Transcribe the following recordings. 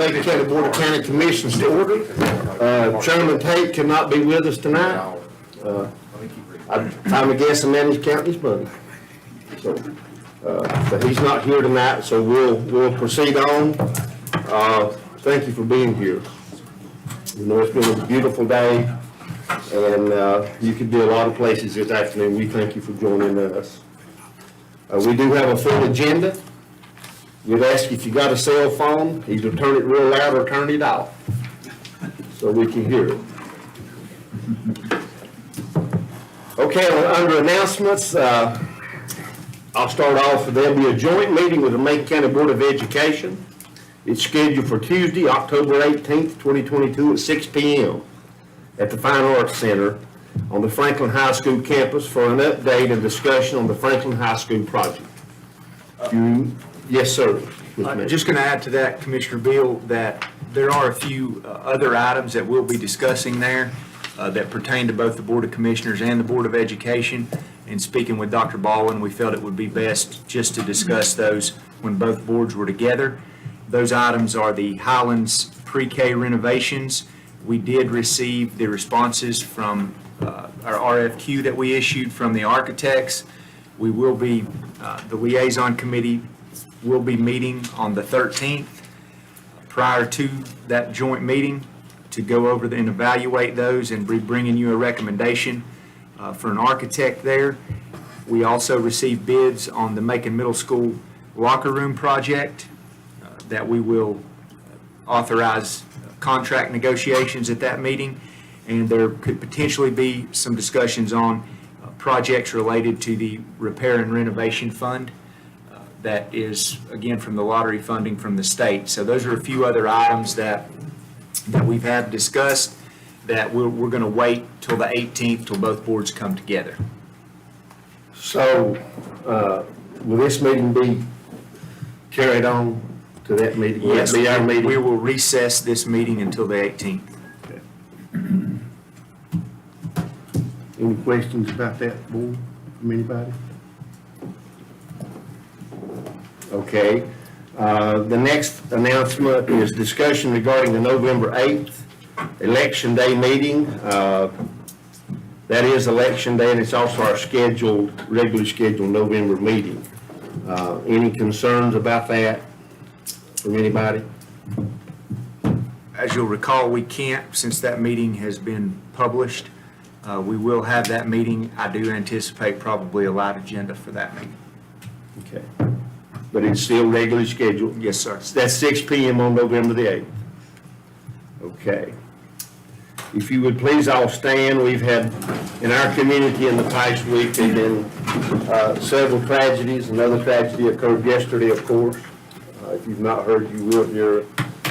Macon County Board of County Commissioners to order. Chairman Tate cannot be with us tonight. I'm guessing man he's counting his money. So, but he's not here tonight, so we'll proceed on. Thank you for being here. You know, it's been a beautiful day, and you could be a lot of places this afternoon. We thank you for joining us. We do have a full agenda. We'd ask if you got a cell phone, either turn it real loud or turn it off so we can hear it. Okay, under announcements, I'll start off. There'll be a joint meeting with the Macon County Board of Education. It's scheduled for Tuesday, October 18th, 2022 at 6 p.m. at the Fine Arts Center on the Franklin High School campus for an update and discussion on the Franklin High School project. Yes, sir. I'm just going to add to that, Commissioner Beal, that there are a few other items that we'll be discussing there that pertain to both the Board of Commissioners and the Board of Education. In speaking with Dr. Baldwin, we felt it would be best just to discuss those when both boards were together. Those items are the Highlands pre-K renovations. We did receive the responses from our RFQ that we issued from the architects. We will be, the liaison committee will be meeting on the 13th prior to that joint meeting to go over and evaluate those and be bringing you a recommendation for an architect there. We also received bids on the Macon Middle School locker room project that we will authorize contract negotiations at that meeting, and there could potentially be some discussions on projects related to the repair and renovation fund that is, again, from the lottery funding from the state. So those are a few other items that we've had discussed that we're going to wait till the 18th till both boards come together. So, will this meeting be carried on to that meeting? Yes, Will that be our meeting? we will recess this meeting until the 18th. Any questions about that, board, from anybody? Okay. The next announcement is discussion regarding the November 8th Election Day meeting. That is Election Day, and it's also our regularly scheduled November meeting. Any concerns about that from anybody? As you'll recall, we can't, since that meeting has been published. We will have that meeting. I do anticipate probably a light agenda for that meeting. Okay. But it's still regularly scheduled? Yes, sir. That's 6 p.m. on November the 8th. Okay. If you would please all stand. We've had, in our community in the past week, there have been several tragedies. Another tragedy occurred yesterday, of course. If you've not heard, you will hear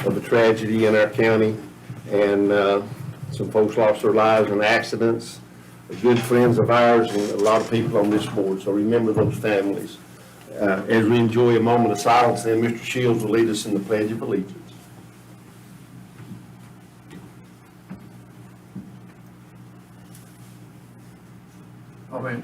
of a tragedy in our county. And some folks lost their lives in accidents. Good friends of ours and a lot of people on this board. So remember those families. As we enjoy a moment of silence, then Mr. Shields will lead us in the Pledge of Allegiance. Amen.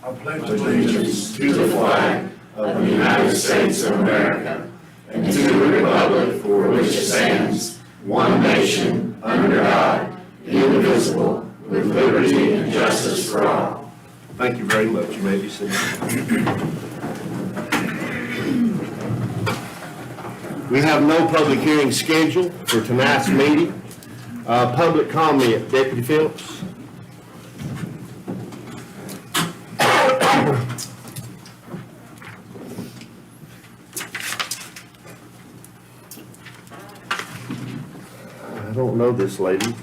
I pledge allegiance to the flag of the United States of America and to the republic for which it stands, one nation, under God, indivisible, with liberty and justice for all. Thank you very much. You may be seated. We have no public hearing scheduled for tonight's meeting. Public comment, Deputy Phillips. I don't know this lady.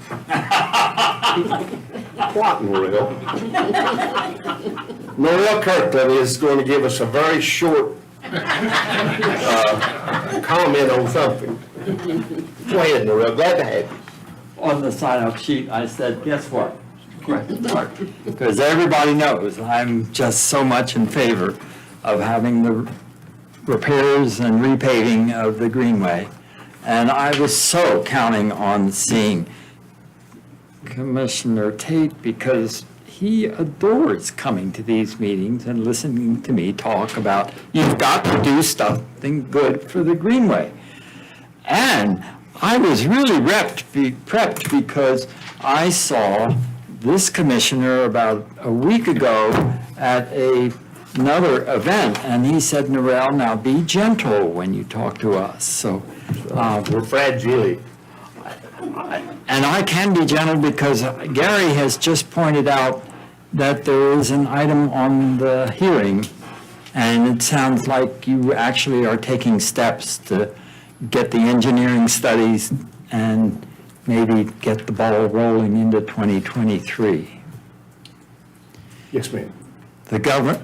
What, Norrell? Norrell Kirkland is going to give us a very short comment on something. Go ahead, Norrell. Glad to have you. On the sign-up sheet, I said, guess what? Because everybody knows I'm just so much in favor of having the repairs and repaving of the Greenway. And I was so counting on seeing Commissioner Tate because he adores coming to these meetings and listening to me talk about, you've got to do something good for the Greenway. And I was really prepped because I saw this commissioner about a week ago at another event, and he said, Narelle, now be gentle when you talk to us. So, We're fragile. and I can be gentle because Gary has just pointed out that there is an item on the hearing, and it sounds like you actually are taking steps to get the engineering studies and maybe get the ball rolling into 2023. Yes, ma'am. The government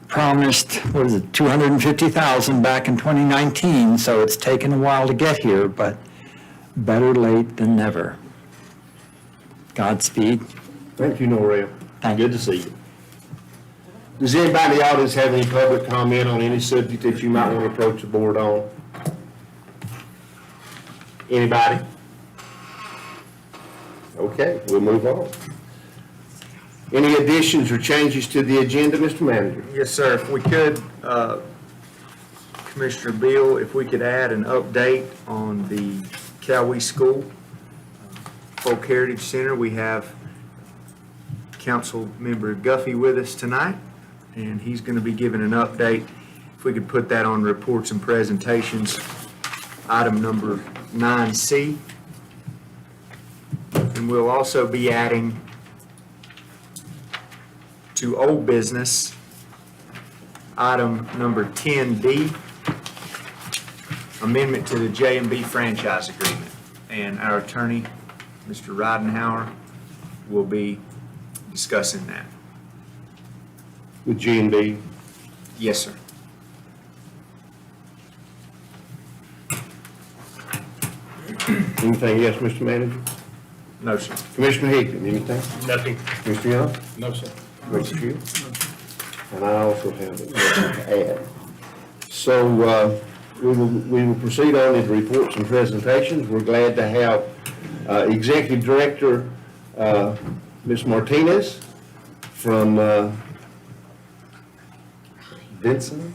promised, what is it, 250,000 back in 2019, so it's taken a while to get here, but better late than never. Godspeed. Thank you, Norrell. Thank Good to see you. Does anybody in the audience have any public comment on any subject that you might want to approach the board on? Anybody? Okay, we'll move on. Any additions or changes to the agenda, Mr. Manager? Yes, sir. If we could, Commissioner Beal, if we could add an update on the Cowee School Folk Heritage Center. We have Council Member Guffey with us tonight, and he's going to be giving an update. If we could put that on reports and presentations, item number 9C. And we'll also be adding to old business, item number 10D, amendment to the J&B franchise agreement. And our attorney, Mr. Ridenhour, will be discussing that. With G&B? Yes, sir. Anything else, Mr. Manager? No, sir. Commissioner Hickman, anything? Nothing. Mr. Young? No, sir. Mr. Shields? And I also have nothing to add. So we will proceed on with reports and presentations. We're glad to have Executive Director Ms. Martinez from Vincent.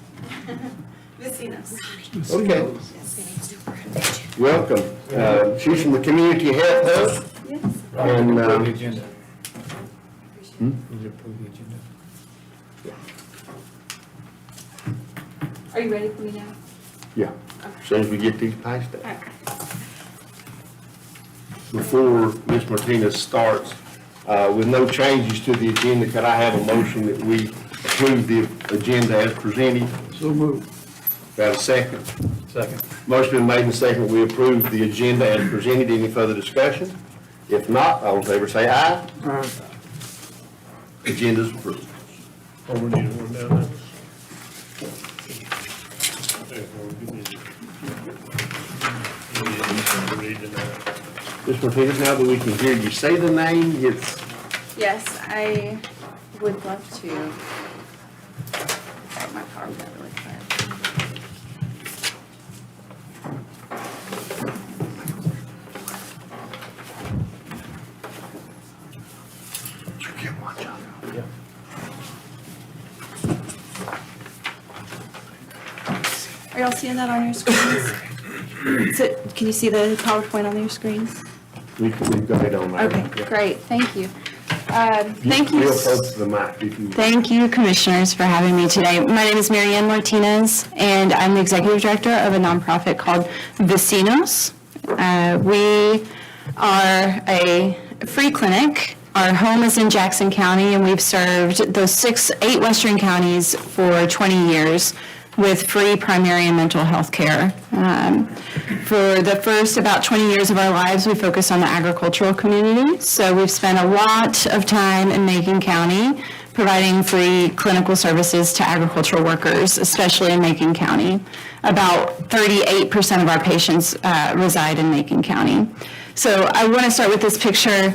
Vecinos. Okay, welcome. She's from the Community Health Hub. Yes. And agenda. Hmm? Need to approve the agenda. Are you ready for me now? yeah, as soon as we get these passed out. All right. Before Ms. Martinez starts, with no changes to the agenda, could I have a motion that we approve the agenda as presented? So moved. Got a second? Second. Motion been made and second, we approve the agenda as presented. Any further discussion? If not, all in favor say aye. Agenda's approved. Oh, we need one down there. Ms. Martinez, now that we can hear you say the name, it's, Yes, I would love to. Start my PowerPoint really quick. Are y'all seeing that on your screens? Can you see the PowerPoint on your screens? we've got it on there. Okay, great, thank you. Thank you. Real close to the mic, if you. Thank you, Commissioners, for having me today. My name is Marianne Martinez, and I'm the Executive Director of a nonprofit called Vecinos. We are a free clinic. Our home is in Jackson County, and we've served those 8 western counties for 20 years with free primary and mental health care. For the first about 20 years of our lives, we focused on the agricultural community. So we've spent a lot of time in Macon County providing free clinical services to agricultural workers, especially in Macon County. About 38% of our patients reside in Macon County. So I want to start with this picture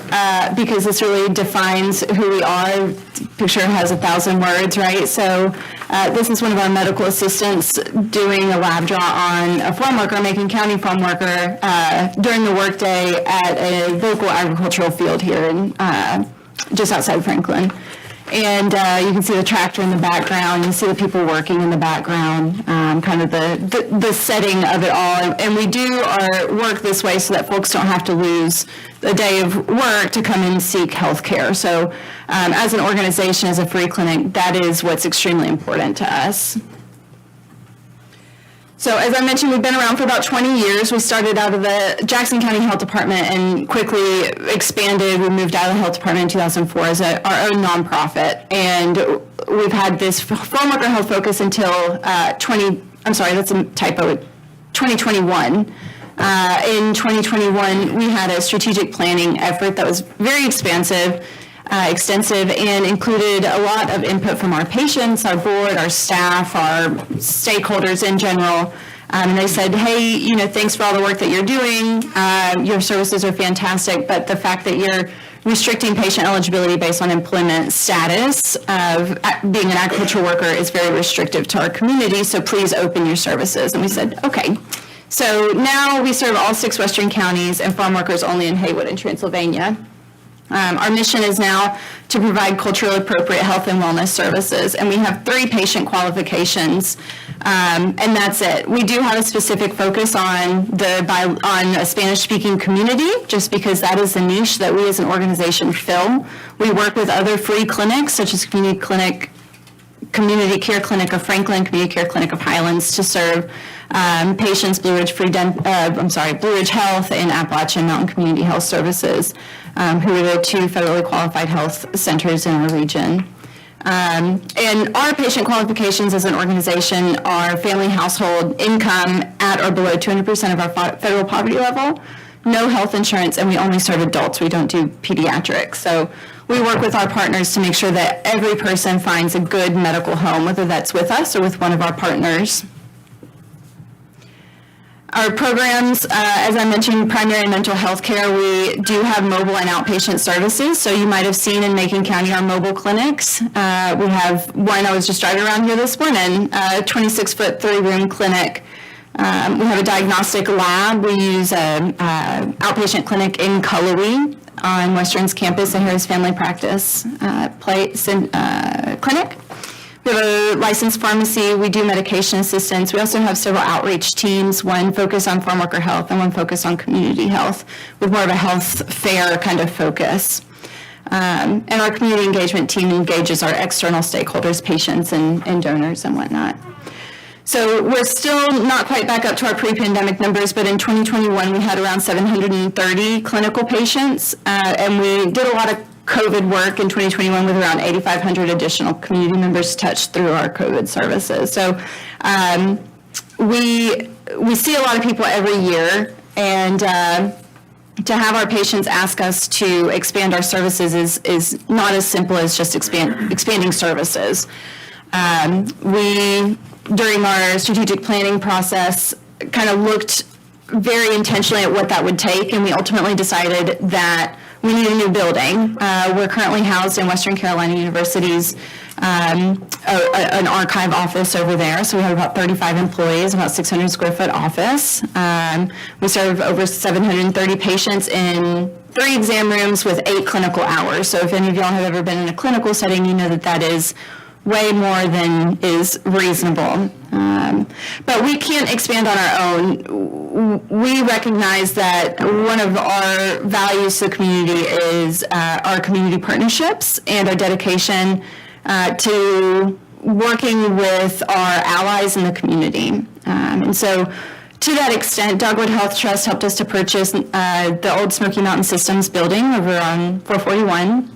because this really defines who we are. The picture has 1,000 words, right? So this is one of our medical assistants doing a lab draw on a farm worker, Macon County farm worker, during the workday at a local agricultural field here in just outside Franklin. And you can see the tractor in the background, you see the people working in the background, kind of the setting of it all. And we do our work this way so that folks don't have to lose a day of work to come and seek health care. So as an organization, as a free clinic, that is what's extremely important to us. So as I mentioned, we've been around for about 20 years. We started out of the Jackson County Health Department and quickly expanded. We moved out of the health department in 2004 as our own nonprofit. And we've had this farm worker health focus until 2021. In 2021, we had a strategic planning effort that was very extensive, and included a lot of input from our patients, our board, our staff, our stakeholders in general. And they said, hey, thanks for all the work that you're doing. Your services are fantastic, but the fact that you're restricting patient eligibility based on employment status of being an agricultural worker is very restrictive to our community, so please open your services. And we said, okay. So now we serve all 6 western counties and farm workers only in Haywood and Transylvania. Our mission is now to provide culturally appropriate health and wellness services, and we have 3 patient qualifications, and that's it. We do have a specific focus on a Spanish-speaking community, just because that is the niche that we as an organization fill. We work with other free clinics, such as Community Care Clinic of Franklin, Community Care Clinic of Highlands, to serve patients, Blue Ridge Health and Appalachian Mountain Community Health Services, who are the 2 federally qualified health centers in our region. And our patient qualifications as an organization are family household income at or below 200% of our federal poverty level, no health insurance, and we only serve adults. We don't do pediatrics. So we work with our partners to make sure that every person finds a good medical home, whether that's with us or with one of our partners. Our programs, as I mentioned, primary mental health care, we do have mobile and outpatient services. So you might have seen in Macon County our mobile clinics. We have one, I was just driving around here this morning, a 26-foot 3-room clinic. We have a diagnostic lab. We use an outpatient clinic in Cullowhee on Western's campus, a Harris Family Practice clinic. We have a licensed pharmacy. We do medication assistance. We also have several outreach teams, one focused on farm worker health and one focused on community health, with more of a health fair kind of focus. And our community engagement team engages our external stakeholders, patients and donors and whatnot. So we're still not quite back up to our pre-pandemic numbers, but in 2021 we had around 730 clinical patients, and we did a lot of COVID work in 2021 with around 8,500 additional community members touched through our COVID services. So we see a lot of people every year, and to have our patients ask us to expand our services is not as simple as just expanding services. We, during our strategic planning process, kind of looked very intentionally at what that would take, and we ultimately decided that we need a new building. We're currently housed in Western Carolina University's an archive office over there. So we have about 35 employees, about 600 square foot office. We serve over 730 patients in 3 exam rooms with 8 clinical hours. So if any of y'all have ever been in a clinical setting, you know that that is way more than is reasonable. But we can't expand on our own. We recognize that one of our values to the community is our community partnerships and our dedication to working with our allies in the community. And so to that extent, Dogwood Health Trust helped us to purchase the old Smoky Mountain Systems building over on 441.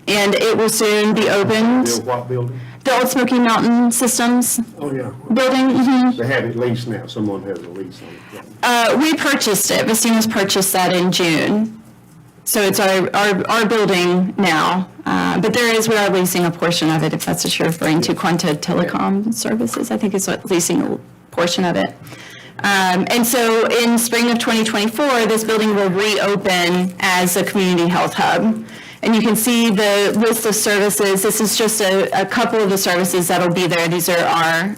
And it will soon be opened. The what building? The old Smoky Mountain Systems Oh, yeah. building. Mm-hmm. They have it leased now. Someone has a lease on it. We purchased it. Vecinos purchased that in June. So it's our building now. But we are leasing a portion of it, if that's what you're referring to. Quanta Telecom Services, I think is leasing a portion of it. And so in spring of 2024, this building will reopen as a community health hub. And you can see the list of services. This is just a couple of the services that'll be there. These are our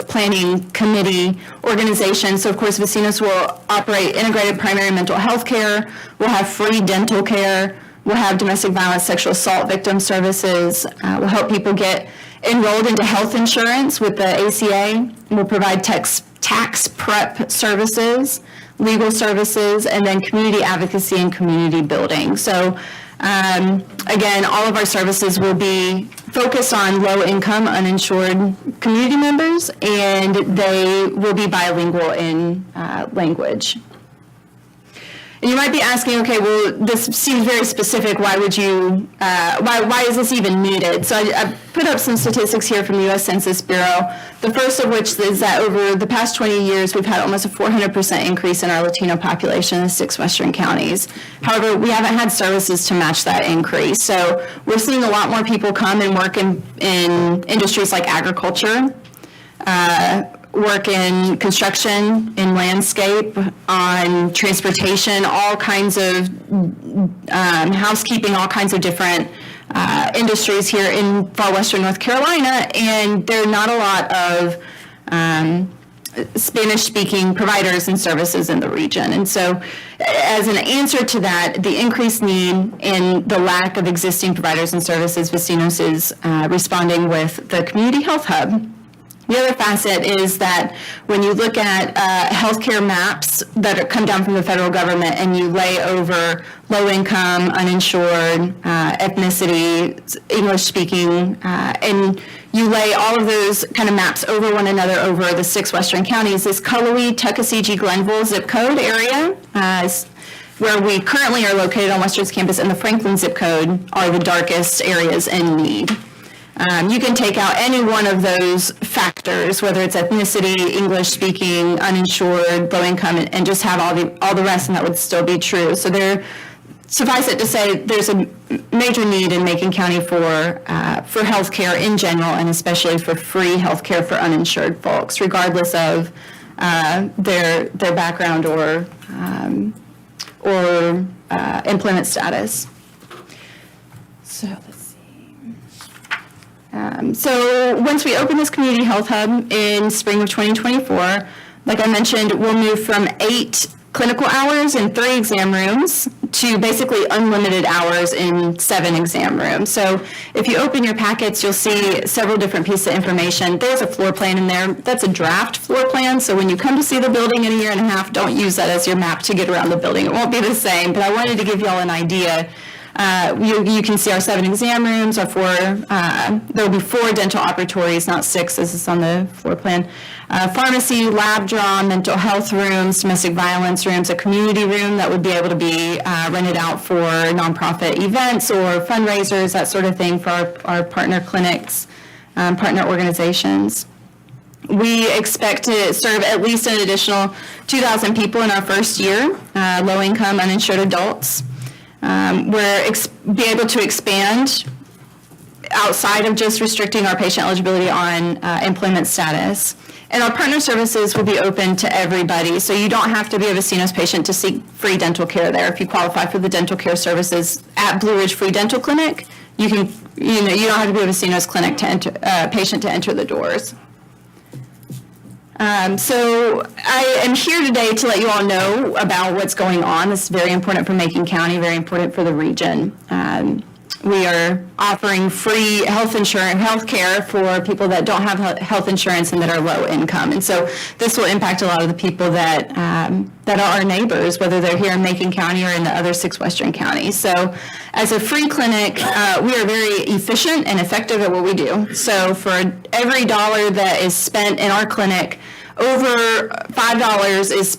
planning committee organizations. So of course, Vecinos will operate integrated primary mental health care. We'll have free dental care. We'll have domestic violence, sexual assault victim services. We'll help people get enrolled into health insurance with the ACA. We'll provide tax prep services, legal services, and then community advocacy and community building. So again, all of our services will be focused on low-income, uninsured community members, and they will be bilingual in language. And you might be asking, okay, well, this seems very specific. Why would you, why is this even needed? So I put up some statistics here from the U.S. Census Bureau, the first of which is that over the past 20 years, we've had almost a 400% increase in our Latino population in the 6 western counties. However, we haven't had services to match that increase. So we're seeing a lot more people come and work in industries like agriculture, work in construction, in landscape, on transportation, all kinds of housekeeping, all kinds of different industries here in far western North Carolina, and there are not a lot of Spanish-speaking providers and services in the region. And so as an answer to that, the increased need and the lack of existing providers and services, Vecinos is responding with the Community Health Hub. The other facet is that when you look at healthcare maps that come down from the federal government and you lay over low income, uninsured, ethnicity, English speaking, and you lay all of those kind of maps over one another over the 6 western counties, this Cullowhee, Tuckasegee, Glenville zip code area, where we currently are located on Western's campus, and the Franklin zip code are the darkest areas in need. You can take out any one of those factors, whether it's ethnicity, English speaking, uninsured, low income, and just have all the rest, and that would still be true. So suffice it to say, there's a major need in Macon County for health care in general, and especially for free health care for uninsured folks, regardless of their background or employment status. So let's see. So once we open this Community Health Hub in spring of 2024, like I mentioned, we'll move from 8 clinical hours in 3 exam rooms to basically unlimited hours in 7 exam rooms. So if you open your packets, you'll see several different pieces of information. There's a floor plan in there. That's a draft floor plan. So when you come to see the building in a year and a half, don't use that as your map to get around the building. It won't be the same, but I wanted to give you all an idea. You can see our 7 exam rooms, our 4, there will be 4 dental operatories, not 6, as is on the floor plan. Pharmacy, lab draw, mental health rooms, domestic violence rooms, a community room that would be able to be rented out for nonprofit events or fundraisers, that sort of thing for our partner clinics, partner organizations. We expect to serve at least an additional 2,000 people in our first year, low-income, uninsured adults. We're be able to expand outside of just restricting our patient eligibility on employment status. And our partner services will be open to everybody, so you don't have to be a Vecinos patient to seek free dental care there. If you qualify for the dental care services at Blue Ridge Free Dental Clinic, you don't have to be a Vecinos clinic patient to enter the doors. So I am here today to let you all know about what's going on. This is very important for Macon County, very important for the region. We are offering free health care for people that don't have health insurance and that are low income. And so this will impact a lot of the people that are our neighbors, whether they're here in Macon County or in the other 6 western counties. So as a free clinic, we are very efficient and effective at what we do. So for every dollar that is spent in our clinic, over $5 is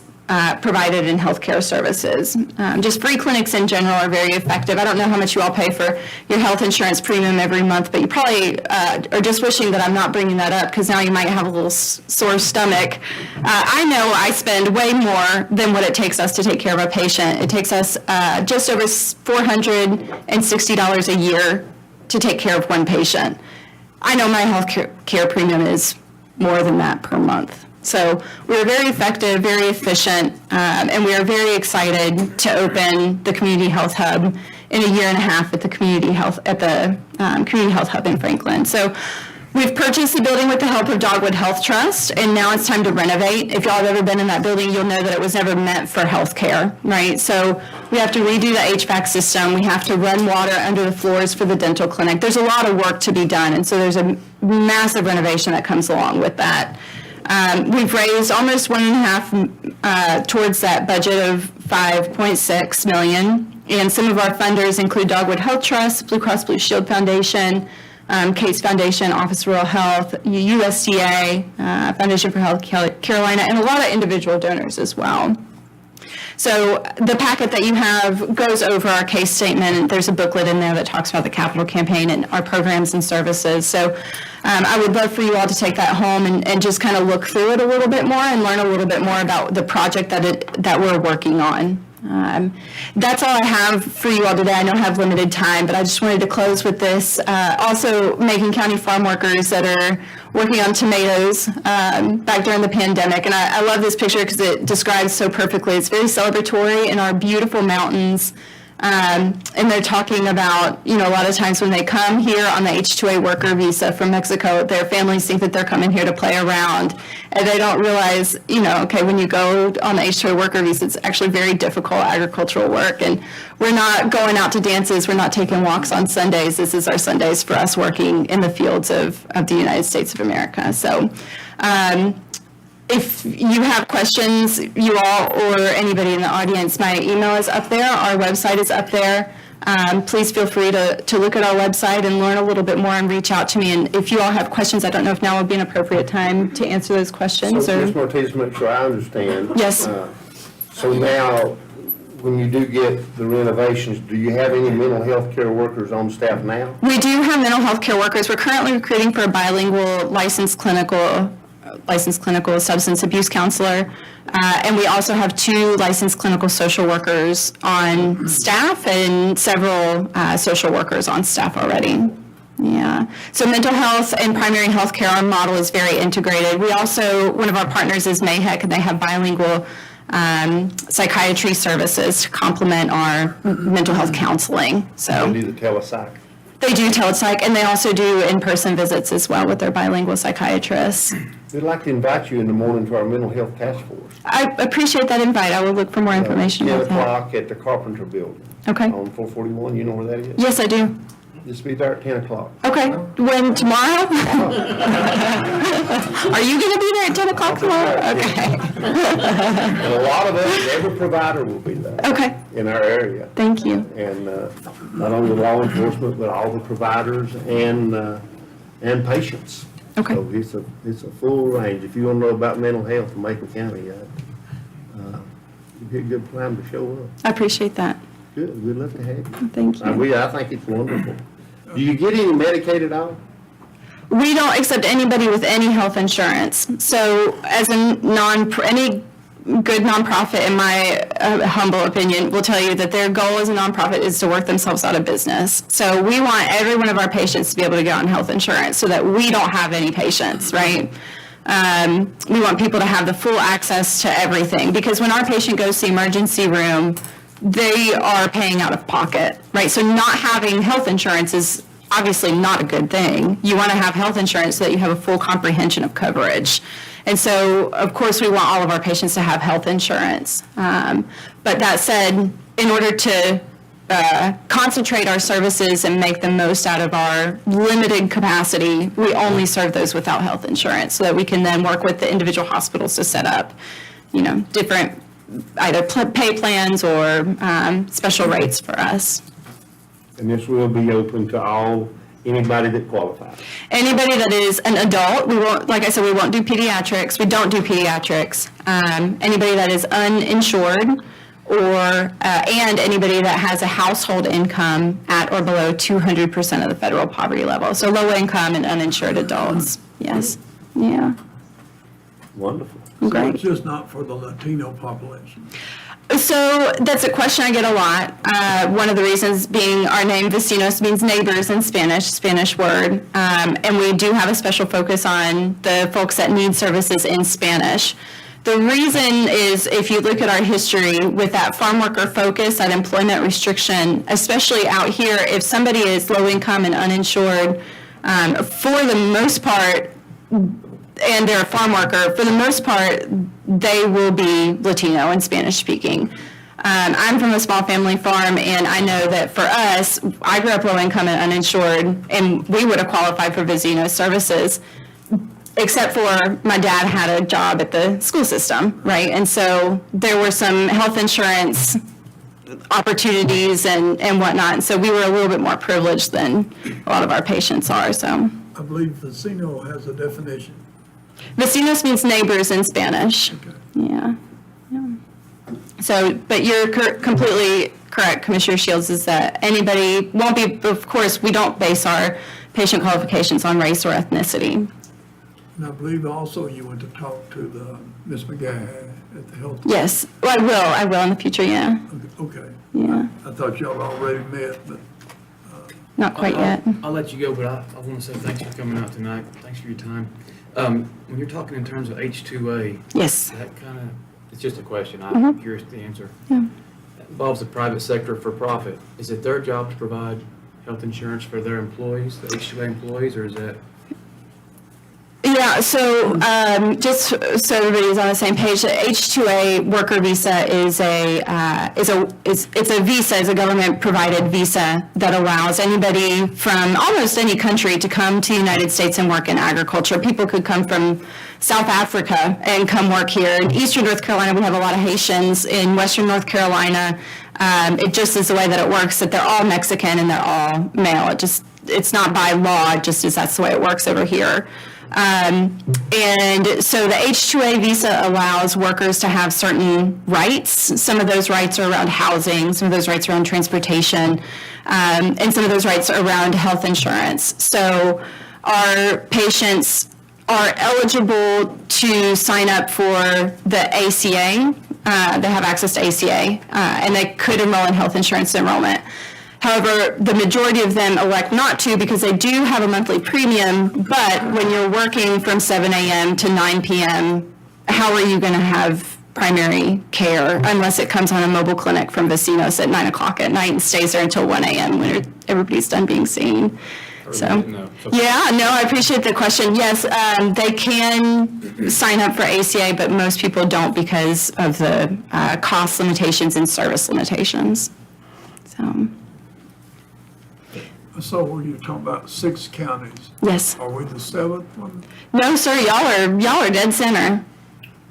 provided in healthcare services. Just free clinics in general are very effective. I don't know how much you all pay for your health insurance premium every month, but you probably are just wishing that I'm not bringing that up, because now you might have a little sore stomach. I know I spend way more than what it takes us to take care of a patient. It takes us just over $460 a year to take care of one patient. I know my health care premium is more than that per month. So we're very effective, very efficient, and we are very excited to open the Community Health Hub in a year and a half at the Community Health Hub in Franklin. So We've purchased the building with the help of Dogwood Health Trust, and now it's time to renovate. If y'all have ever been in that building, you'll know that it was never meant for healthcare, right? So we have to redo the HVAC system. We have to run water under the floors for the dental clinic. There's a lot of work to be done, and so there's a massive renovation that comes along with that. We've raised almost 1.5 towards that budget of $5.6 million, and some of our funders include Dogwood Health Trust, Blue Cross Blue Shield Foundation, Cates Foundation, Office of Rural Health, USDA, Foundation for Health Carolina, and a lot of individual donors as well. So the packet that you have goes over our case statement. There's a booklet in there that talks about the capital campaign and our programs and services. So I would love for you all to take that home and just kind of look through it a little bit more and learn a little bit more about the project that we're working on. That's all I have for you all today. I know I have limited time, but I just wanted to close with this. Also, Macon County farm workers that are working on tomatoes back during the pandemic. And I love this picture because it describes so perfectly. It's very celebratory in our beautiful mountains. And they're talking about, a lot of times when they come here on the H-2A worker visa from Mexico, their families think that they're coming here to play around. And they don't realize, okay, when you go on the H-2A worker visa, it's actually very difficult agricultural work. And we're not going out to dances. We're not taking walks on Sundays. This is our Sundays for us working in the fields of the United States of America. So, if you have questions, you all or anybody in the audience, my email is up there. Our website is up there. Please feel free to look at our website and learn a little bit more and reach out to me. And if you all have questions, I don't know if now would be an appropriate time to answer those questions. So, Ms. Martinez, make sure I understand. Yes. So now, when you do get the renovations, do you have any mental health care workers on staff now? We do have mental health care workers. We're currently recruiting for a bilingual licensed clinical substance abuse counselor. And we also have 2 licensed clinical social workers on staff and several social workers on staff already. Yeah. So mental health and primary health care, our model is very integrated. We also, one of our partners is MAHEC, and they have bilingual psychiatry services to complement our mental health counseling. So They do the telepsych. they do telepsych, and they also do in-person visits as well with their bilingual psychiatrists. We'd like to invite you in the morning to our mental health task force. I appreciate that invite. I will look for more information 10 about that. o'clock at the Carpenter Building. Okay. On 441, you know where that is? Yes, I do. Just be there at 10 o'clock. Okay. When, tomorrow? Are you going to be there at 10 o'clock tomorrow? Okay. And a lot of us, every provider will be there. Okay. In our area. Thank you. And not only law enforcement, but all the providers and patients. Okay. So it's a full range. If you want to know about mental health in Macon County, it'd be a good time to show up. I appreciate that. Good, we'd love to have you. Thank you. I think it's wonderful. Do you get any Medicaid at all? We don't accept anybody with any health insurance. So as any good nonprofit, in my humble opinion, will tell you that their goal as a nonprofit is to work themselves out of business. So we want every one of our patients to be able to get on health insurance so that we don't have any patients, right? We want people to have the full access to everything, because when our patient goes to the emergency room, they are paying out of pocket, right? So not having health insurance is obviously not a good thing. You want to have health insurance so that you have a full comprehension of coverage. And so, of course, we want all of our patients to have health insurance. But that said, in order to concentrate our services and make the most out of our limited capacity, we only serve those without health insurance so that we can then work with the individual hospitals to set up, different either pay plans or special rates for us. And this will be open to anybody that qualifies. Anybody that is an adult, we won't, like I said, we won't do pediatrics. We don't do pediatrics. Anybody that is uninsured and anybody that has a household income at or below 200% of the federal poverty level. So low income and uninsured adults. Yes. Yeah. Wonderful. So Great. it's just not for the Latino population? So that's a question I get a lot. One of the reasons being our name Vecinos means neighbors in Spanish word. And we do have a special focus on the folks that need services in Spanish. The reason is, if you look at our history with that farm worker focus, that employment restriction, especially out here, if somebody is low income and uninsured, For the most part, and they're a farm worker, for the most part, they will be Latino and Spanish speaking. I'm from a small family farm, and I know that for us, I grew up low income and uninsured, and we would have qualified for Vecino services, except for my dad had a job at the school system, right? And so there were some health insurance opportunities and whatnot, and so we were a little bit more privileged than a lot of our patients are, so. I believe Vecino has a definition. Vecinos means neighbors in Spanish. Okay. Yeah. Yeah. So, but you're completely correct, Commissioner Shields, is that anybody won't be, of course, we don't base our patient qualifications on race or ethnicity. And I believe also you went to talk to the Ms. McGahey at the health. Yes, well, I will in the future, yeah. Okay. Yeah, I thought y'all already met, but not quite yet. I'll let you go, but I want to say thanks for coming out tonight. Thanks for your time. When you're talking in terms of H2A, Yes. that kind of, it's just a question. I'm curious to answer. Yeah. That involves the private sector for profit. Is it their job to provide health insurance for their employees, the H2A employees, or is that? Yeah, so just so everybody's on the same page, the H-2A worker visa is it's a visa, it's a government-provided visa that allows anybody from almost any country to come to the United States and work in agriculture. People could come from South Africa and come work here. In Eastern North Carolina, we have a lot of Haitians. In Western North Carolina, it just is the way that it works, that they're all Mexican and they're all male. It's not by law, it just is that's the way it works over here. And so the H-2A visa allows workers to have certain rights. Some of those rights are around housing, some of those rights are around transportation, and some of those rights are around health insurance. So our patients are eligible to sign up for the ACA. They have access to ACA, and they could enroll in health insurance enrollment. However, the majority of them elect not to because they do have a monthly premium, but when you're working from 7 a.m. to 9 p.m., how are you going to have primary care unless it comes on a mobile clinic from Vecinos at 9 o'clock at night and stays there until 1 a.m. when everybody's done being seen? So, yeah, no, I appreciate the question. Yes, they can sign up for ACA, but most people don't because of the cost limitations and service limitations. So. I saw where you were talking about 6 counties. Yes. Are we the 7th one? No, sir, y'all are dead center.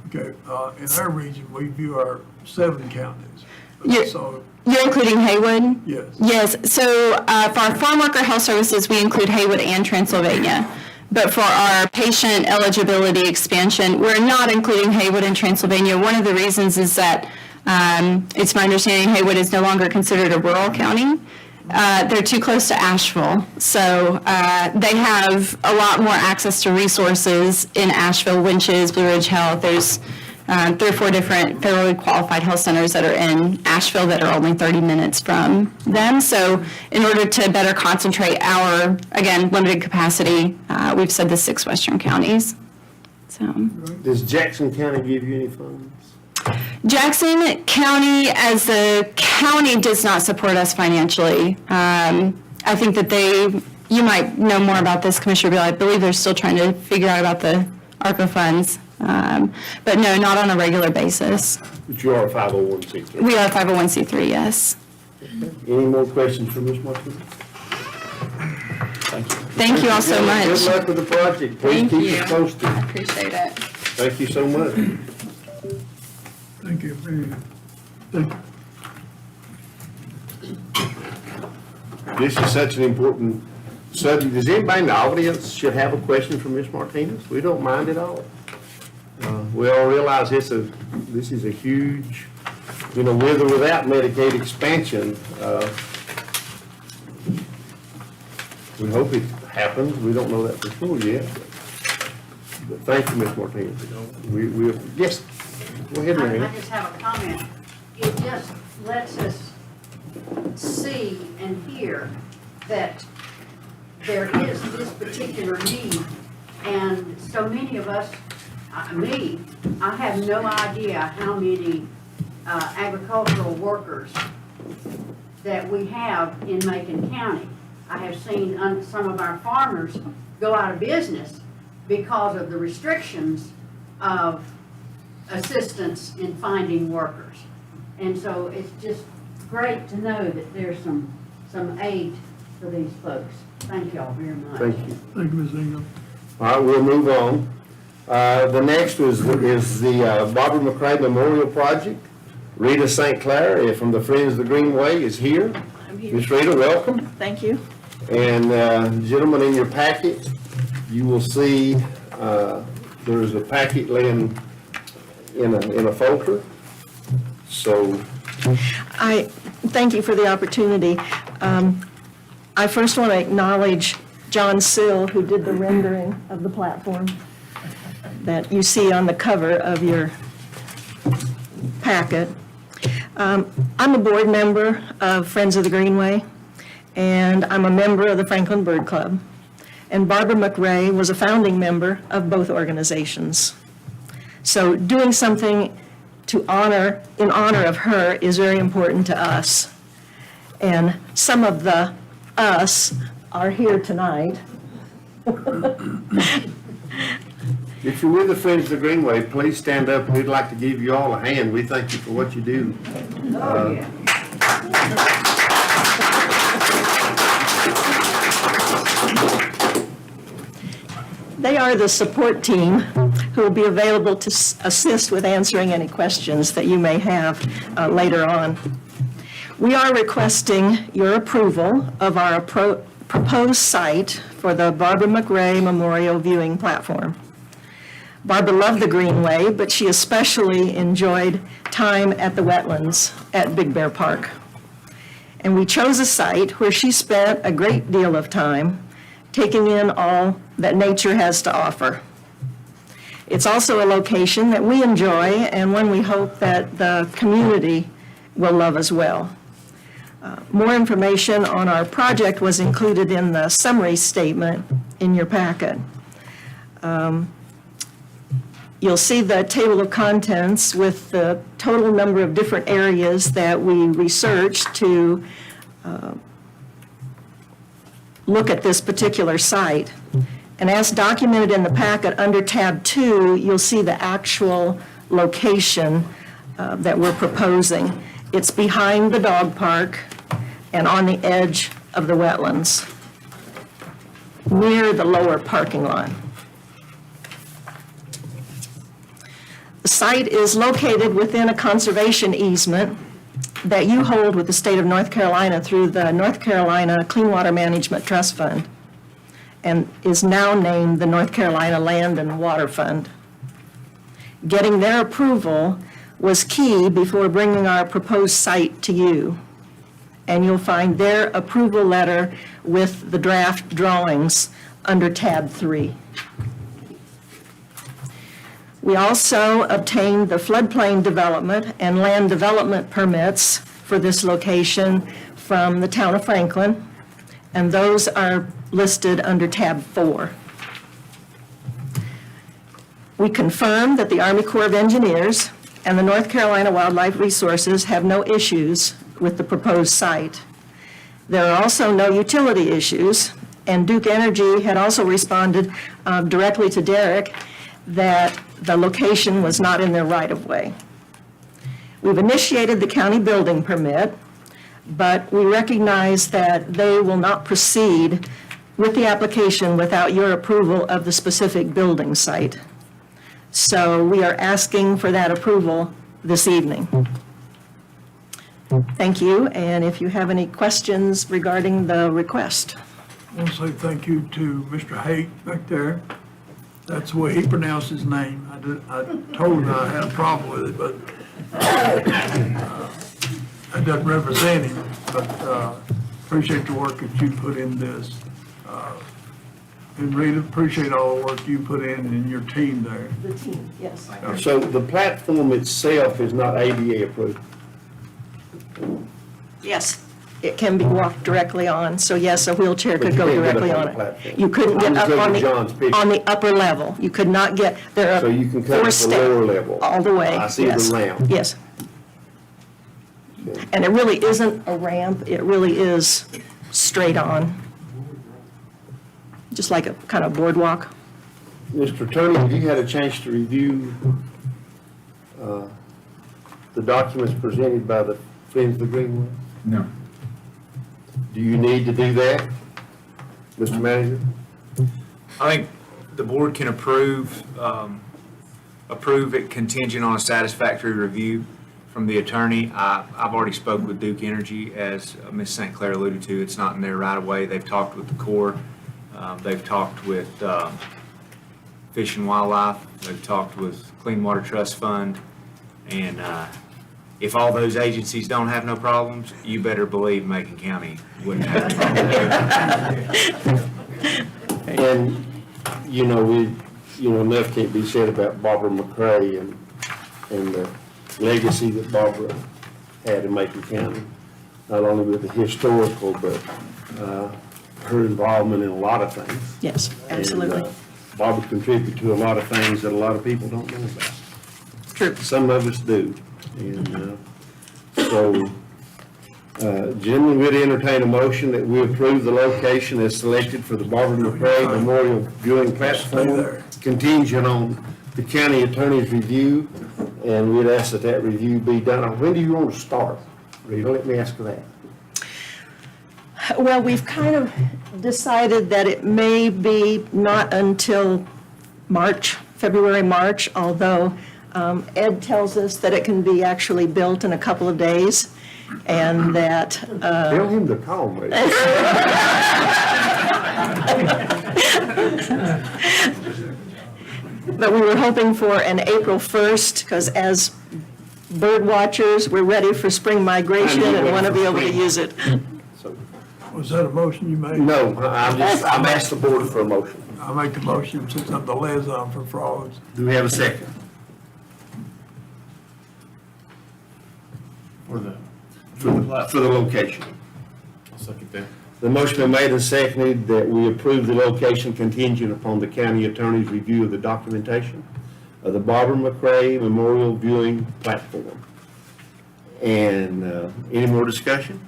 Okay, in our region, we view our 7 counties. You're- So, You're including Haywood? yes. Yes, so for our farm worker health services, we include Haywood and Transylvania. But for our patient eligibility expansion, we're not including Haywood and Transylvania. One of the reasons is that it's my understanding Haywood is no longer considered a rural county. They're too close to Asheville. So they have a lot more access to resources in Asheville, Winches, Blue Ridge Health. There's 3 or 4 different federally qualified health centers that are in Asheville that are only 30 minutes from them. So in order to better concentrate our, again, limited capacity, we've said the 6 western counties. So. Does Jackson County give you any funds? Jackson County, as a county, does not support us financially. I think that you might know more about this, Commissioner Beal. I believe they're still trying to figure out about the ARPA funds. But no, not on a regular basis. But you are a 501c3. We are a 501c3, yes. Any more questions for Ms. Martinez? Thank you all so much. Good luck with the project. Please keep us posted. Appreciate it. Thank you so much. Thank you. Thank you. This is such an important subject. Does anybody in the audience should have a question for Ms. Martinez? We don't mind at all. We all realize this is a huge, with or without Medicaid expansion. We hope it happens. We don't know that for sure yet. But thank you, Ms. Martinez. Yes, go ahead, Mary. I just have a comment. It just lets us see and hear that there is this particular need. And so many of us, I have no idea how many agricultural workers that we have in Macon County. I have seen some of our farmers go out of business because of the restrictions of assistance in finding workers. And so it's just great to know that there's some aid for these folks. Thank y'all very much. Thank you. Thank you, Ms. Ingram. All right, we'll move on. The next is the Barbara McRae Memorial Project. Rita St. Clair from the Friends of the Greenway is here. I'm here. Ms. Rita, welcome. Thank you. And gentlemen, in your packet, you will see there's a packet laying in a folder. So I thank you for the opportunity. I first want to acknowledge John Sill, who did the rendering of the platform that you see on the cover of your packet. I'm a board member of Friends of the Greenway, and I'm a member of the Franklin Bird Club. And Barbara McRae was a founding member of both organizations. So doing something in honor of her is very important to us. And some of the us are here tonight. if you're with the Friends of the Greenway, please stand up. We'd like to give you all a hand. We thank you for what you do. Oh, yeah. They are the support team who will be available to assist with answering any questions that you may have later on. We are requesting your approval of our proposed site for the Barbara McRae Memorial Viewing Platform. Barbara loved the Greenway, but she especially enjoyed time at the wetlands at Big Bear Park. And we chose a site where she spent a great deal of time taking in all that nature has to offer. It's also a location that we enjoy and one we hope that the community will love as well. More information on our project was included in the summary statement in your packet. You'll see the table of contents with the total number of different areas that we researched to look at this particular site. And as documented in the packet, under tab 2, you'll see the actual location that we're proposing. It's behind the dog park and on the edge of the wetlands, near the lower parking lot. The site is located within a conservation easement that you hold with the state of North Carolina through the North Carolina Clean Water Management Trust Fund, and is now named the North Carolina Land and Water Fund. Getting their approval was key before bringing our proposed site to you. And you'll find their approval letter with the draft drawings under tab 3. We also obtained the floodplain development and land development permits for this location from the town of Franklin, and those are listed under tab 4. We confirm that the Army Corps of Engineers and the North Carolina Wildlife Resources have no issues with the proposed site. There are also no utility issues, and Duke Energy had also responded directly to Derek that the location was not in their right-of-way. We've initiated the county building permit, but we recognize that they will not proceed with the application without your approval of the specific building site. So we are asking for that approval this evening. Thank you, and if you have any questions regarding the request. I want to say thank you to Mr. Haight back there. That's the way he pronounced his name. I told him I had a problem with it, but that doesn't represent him. But appreciate the work that you put in this. And really appreciate all the work you put in your team there. The team, yes. So the platform itself is not ADA approved? Yes, it can be walked directly on, so yes, a wheelchair But could you go can't get directly up on on the it. platform. You couldn't get I'm up just on looking at John's picture. the upper level. You could not get, there are So you can come 4 to the steps. lower level. All the way, I see the yes. ramp. Yes. And it really isn't a ramp, it really is straight on. just like a kind of boardwalk. Mr. Attorney, have you had a chance to review the documents presented by the Friends of the Greenway? No. Do you need to do that, Mr. Manager? I think the board can approve it contingent on a satisfactory review from the attorney. I've already spoke with Duke Energy, as Ms. St. Clair alluded to. It's not in there right away. They've talked with the Corps. They've talked with Fish and Wildlife. They've talked with Clean Water Trust Fund. And if all those agencies don't have no problems, you better believe Macon County wouldn't have a problem. And, enough can't be said about Barbara McCray and the legacy that Barbara had in Macon County, not only with the historical, but her involvement in a lot of things. Yes, absolutely. And, Barbara contributed to a lot of things that a lot of people don't know about. True. Some of us do. And gentlemen, we'd entertain a motion that we approve the location as selected for the Barbara McCray Memorial Viewing Platform, contingent on the county attorney's review, and we'd ask that that review be done. When do you want to start, Rita? Let me ask you that. Well, we've kind of decided that it may be not until February, March, although Ed tells us that it can be actually built in a couple of days, and that... Tell him to call me. But we were hoping for an April 1st, because as bird watchers, we're ready for spring migration and want to be able to use it. So, Was that a motion you made? no, I'm asked the board for a motion. I make the motion since I'm the liaison for frogs. Do we have a second? For the, For the location. I'll second that. The motion been made and seconded that we approve the location contingent upon the county attorney's review of the documentation of the Barbara McCray Memorial Viewing Platform. And any more discussion?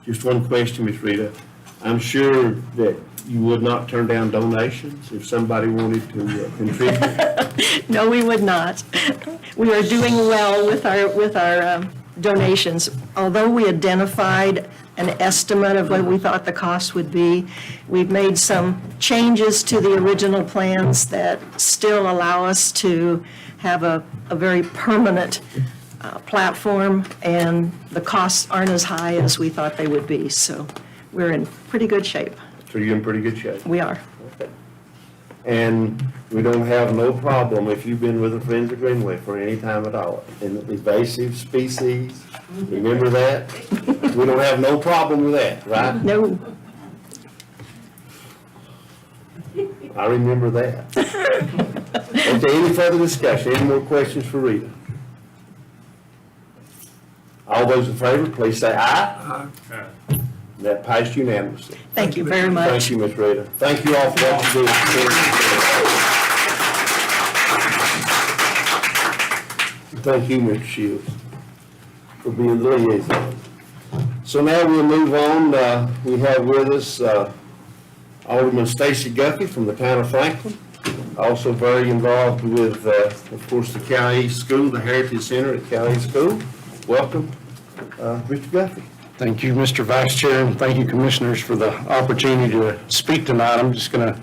Just one question, Ms. Rita. I'm sure that you would not turn down donations if somebody wanted to contribute. No, we would not. We are doing well with our donations. Although we identified an estimate of what we thought the cost would be, we've made some changes to the original plans that still allow us to have a very permanent platform, and the costs aren't as high as we thought they would be. So we're in pretty good shape. So you're in pretty good shape. We are. Okay. And we don't have no problem if you've been with the Friends of Greenway for any time at all. In the invasive species, remember that? We don't have no problem with that, right? No, I remember that. Okay, any further discussion? Any more questions for Rita? All those in favor, please say aye. That passed unanimously. thank you very much. Thank you, Ms. Rita. Thank you all for what you do. Thank you, Mr. Shields, for being the liaison. So now we'll move on. We have with us Alderman Stacy Guffey from the town of Franklin, also very involved with, of course, the Cal East School, the Heritage Center at Cal East School. Welcome, Mr. Guffey. Thank you, Mr. Vice Chair, and thank you, Commissioners, for the opportunity to speak tonight. I'm just going to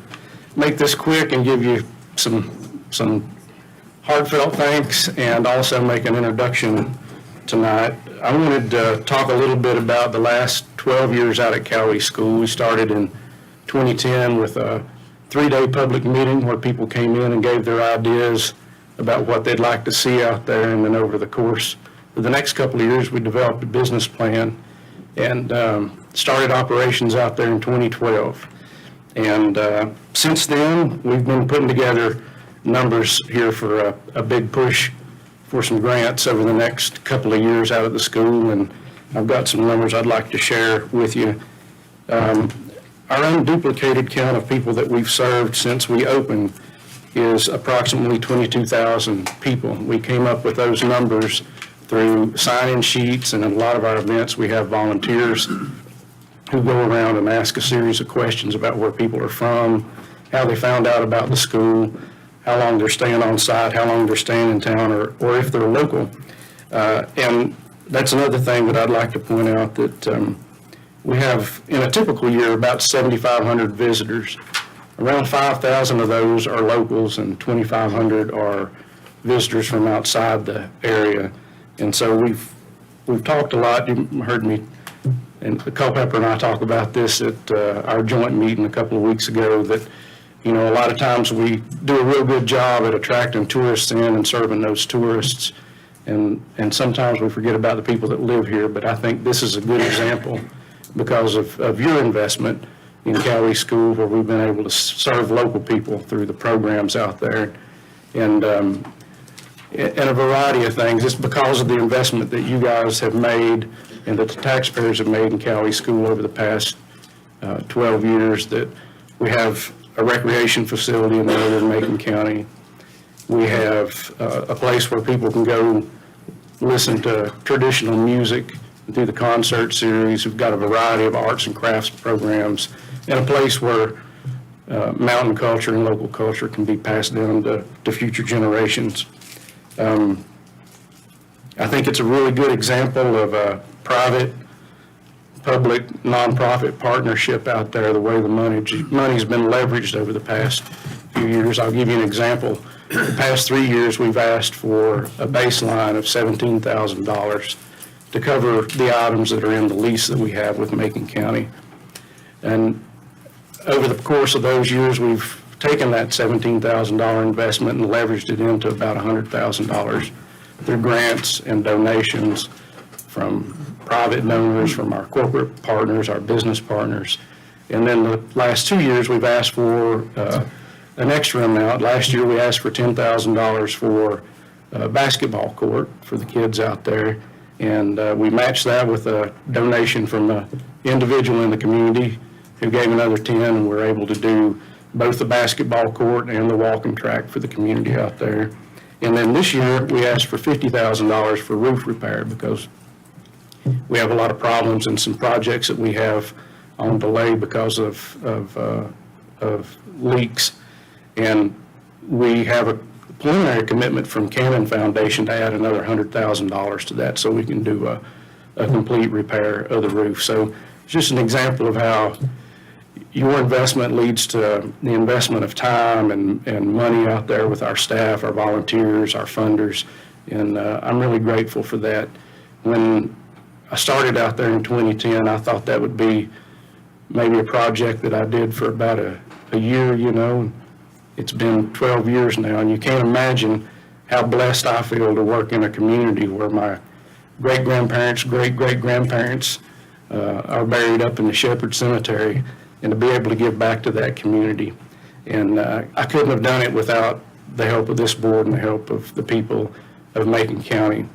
make this quick and give you some heartfelt thanks and also make an introduction tonight. I wanted to talk a little bit about the last 12 years out at Cowee School. We started in 2010 with a 3-day public meeting where people came in and gave their ideas about what they'd like to see out there, and then over the course of the next couple of years, we developed a business plan and started operations out there in 2012. And since then, we've been putting together numbers here for a big push for some grants over the next couple of years out of the school, and I've got some numbers I'd like to share with you. Our unduplicated count of people that we've served since we opened is approximately 22,000 people. We came up with those numbers through sign-in sheets, and in a lot of our events we have volunteers. who go around and ask a series of questions about where people are from, how they found out about the school, how long they're staying on site, how long they're staying in town, or if they're local. And that's another thing that I'd like to point out, that we have, in a typical year, about 7,500 visitors. Around 5,000 of those are locals and 2,500 are visitors from outside the area. And so we've talked a lot. You heard me and Culpepper and I talk about this at our joint meeting a couple of weeks ago, that, you know, a lot of times we do a real good job at attracting tourists in and serving those tourists. And sometimes we forget about the people that live here. But I think this is a good example because of your investment in Cowee School, where we've been able to serve local people through the programs out there. And a variety of things. It's because of the investment that you guys have made and that the taxpayers have made in Cowee School over the past 12 years that we have a recreation facility in northern Macon County. We have a place where people can go listen to traditional music through the concert series. We've got a variety of arts and crafts programs, and a place where mountain culture and local culture can be passed down to future generations. I think it's a really good example of a private-public nonprofit partnership out there, the way the money's been leveraged over the past few years. I'll give you an example. The past 3 years, we've asked for a baseline of $17,000 to cover the items that are in the lease that we have with Macon County. And over the course of those years, we've taken that $17,000 investment and leveraged it into about $100,000 through grants and donations from private donors, from our corporate partners, our business partners. And then the last 2 years, we've asked for an extra amount. Last year, we asked for $10,000 for a basketball court for the kids out there. And we matched that with a donation from an individual in the community who gave another 10, and we're able to do both the basketball court and the walking track for the community out there. And then this year, we asked for $50,000 for roof repair because we have a lot of problems and some projects that we have on delay because of leaks. And we have a preliminary commitment from Cannon Foundation to add another $100,000 to that so we can do a complete repair of the roof. So it's just an example of how your investment leads to the investment of time and money out there with our staff, our volunteers, our funders, and I'm really grateful for that. When I started out there in 2010, I thought that would be maybe a project that I did for about a year, you know. It's been 12 years now, and you can't imagine how blessed I feel to work in a community where my great-grandparents, great-great-grandparents are buried up in the Shepherd Cemetery, and to be able to give back to that community. And I couldn't have done it without the help of this board and the help of the people of Macon County.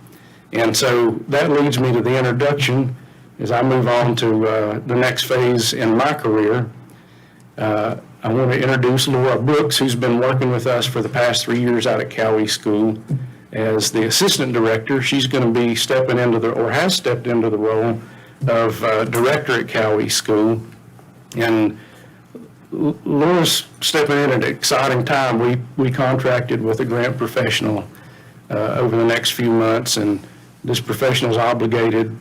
And so that leads me to the introduction as I move on to the next phase in my career. I want to introduce Laura Brooks, who's been working with us for the past 3 years out at Cowee School as the assistant director. She's going to be stepping into or has stepped into the role of director at Cowee School. And Laura's stepping in at an exciting time. We contracted with a grant professional over the next few months, and this professional is obligated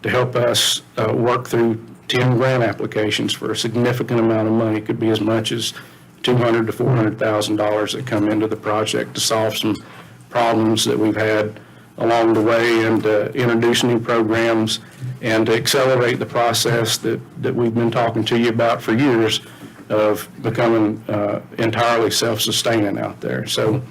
to help us work through 10 grant applications for a significant amount of money. It could be as much as $200,000 to $400,000 that come into the project to solve some problems that we've had along the way, and to introduce new programs and to accelerate the process that we've been talking to you about for years of becoming entirely self-sustaining out there. So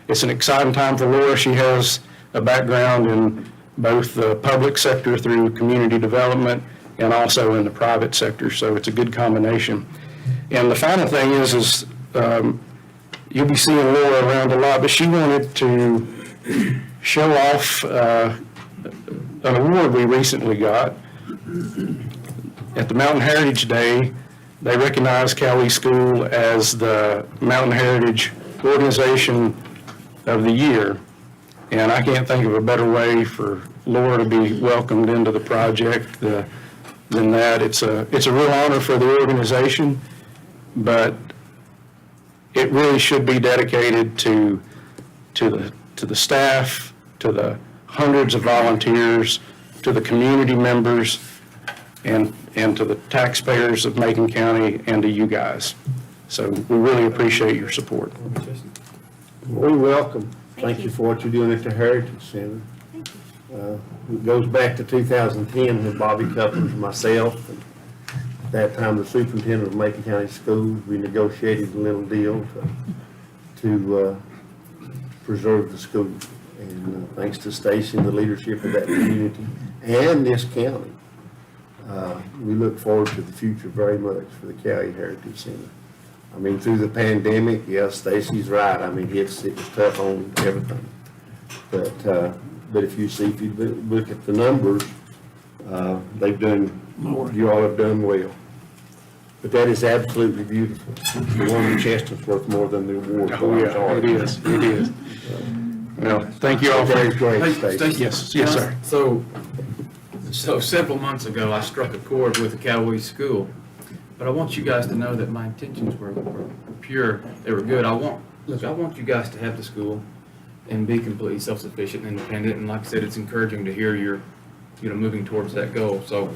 it's an exciting time for Laura. She has a background in both the public sector through community development and also in the private sector, so it's a good combination. And the final thing is you'll be seeing Laura around a lot, but she wanted to show off an award we recently got. At the Mountain Heritage Day, they recognized Cowee School as the Mountain Heritage Organization of the Year. And I can't think of a better way for Laura to be welcomed into the project. The than that. It's a real honor for the organization, but it really should be dedicated to the staff, to the hundreds of volunteers, to the community members, and to the taxpayers of Macon County, and to you guys. So we really appreciate your support. Well, welcome. Thank you for what you're doing at the Heritage Center. It goes back to 2010 when Bobby Cuppers and myself, and at that time the superintendent of Macon County Schools, we negotiated a little deal to preserve the school. And thanks to Stacy and the leadership of that community and this county, we look forward to the future very much for the County Heritage Center. I mean, through the pandemic, yes, Stacy's right. I mean, it was tough on everything. But if you look at the numbers, you all have done well. But that is absolutely beautiful. The one in Chester's worth more than the award. Oh, yeah, it is. Well, thank you all for Very great, Hey, Stacy. Stacy. Yes, sir. So several months ago, I struck a chord with the Cowee School, but I want you guys to know that my intentions were pure, they were good. I want you guys to have the school and be completely self-sufficient and independent, and like I said, it's encouraging to hear you're, moving towards that goal. So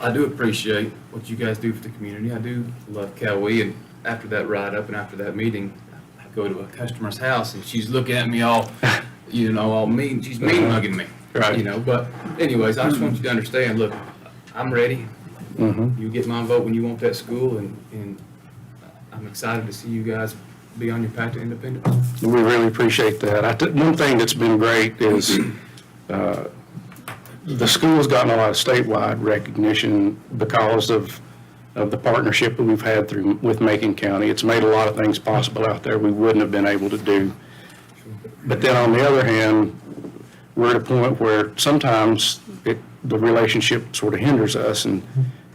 I do appreciate what you guys do for the community. I do love Cowee, and after that write-up and after that meeting, I go to a customer's house and she's looking at me all, all mean, she's mean mugging me. Right. But anyways, I just want you to understand, look, I'm ready. You get my vote when you want that school, and I'm excited to see you guys be on your path to independence. We really appreciate that. One thing that's been great is the school's gotten a lot of statewide recognition because of the partnership that we've had with Macon County. It's made a lot of things possible out there we wouldn't have been able to do. But then on the other hand, we're at a point where sometimes the relationship sort of hinders us in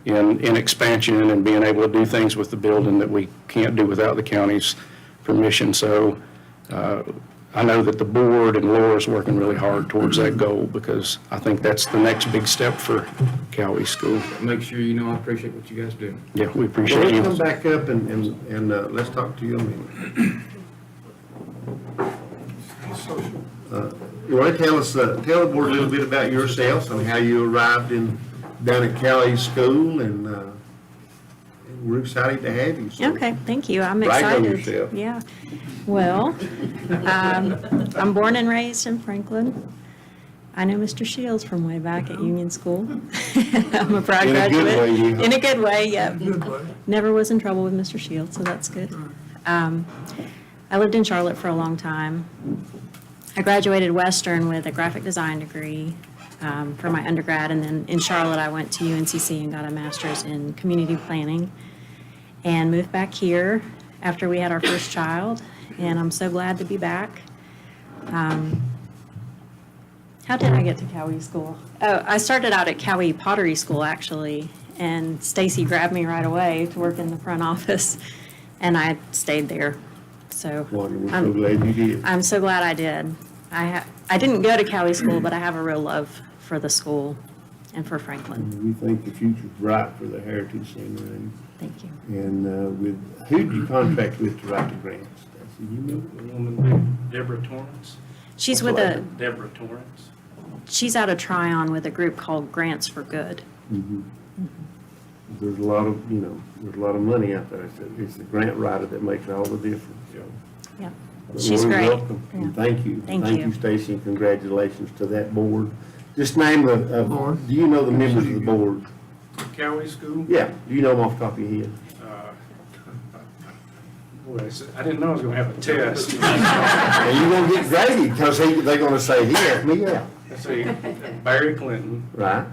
expansion and being able to do things with the building that we can't do without the county's permission. So I know that the board and Laura's working really hard towards that goal, because I think that's the next big step for Cowee School. Make sure you know I appreciate what you guys do. Yeah, we Well, appreciate let's come you. back up and let's talk to you a minute. You want to tell the board a little bit about yourself and how you arrived down at Cowee School, and we're excited to have you. So Okay, thank you. I'm brag on excited. yourself. Yeah. Well, I'm born and raised in Franklin. I know Mr. Shields from way back at Union School. I'm a proud In a good graduate. way, yeah. In a good way, yeah. Good way. Never was in trouble with Mr. Shields, so that's good. I lived in Charlotte for a long time. I graduated Western with a graphic design degree for my undergrad, and then in Charlotte I went to UNCC and got a master's in community planning, and moved back here after we had our first child, and I'm so glad to be back. How did I get to Cowee School? Oh, I started out at Cowee Pottery School, actually, and Stacy grabbed me right away to work in the front office, and I stayed there. So Well, we're so glad you did. I'm so glad I did. I didn't go to Cowee School, but I have a real love for the school and for Franklin. We think the future's bright for the Heritage Center, Thank you. and who did you contract with to write the grants? Stacy, you know? The woman named Deborah Torrance. She's with a, Deborah Torrance. she's out of Tryon with a group called Grants for Good. There's a lot of, there's a lot of money out there. It's the grant writer that makes all the difference. Yeah. But She's we're great. welcome, and thank you. Thank Thank you. you, Stacy, and congratulations to that board. Just name Board. do you know the members of the board? Cowee School. Yeah, do you know them off the top of your head? I didn't know I was going to have a test. And you're gonna get graded, because they're gonna say, he asked me out, Let's see, Barry Clinton, right?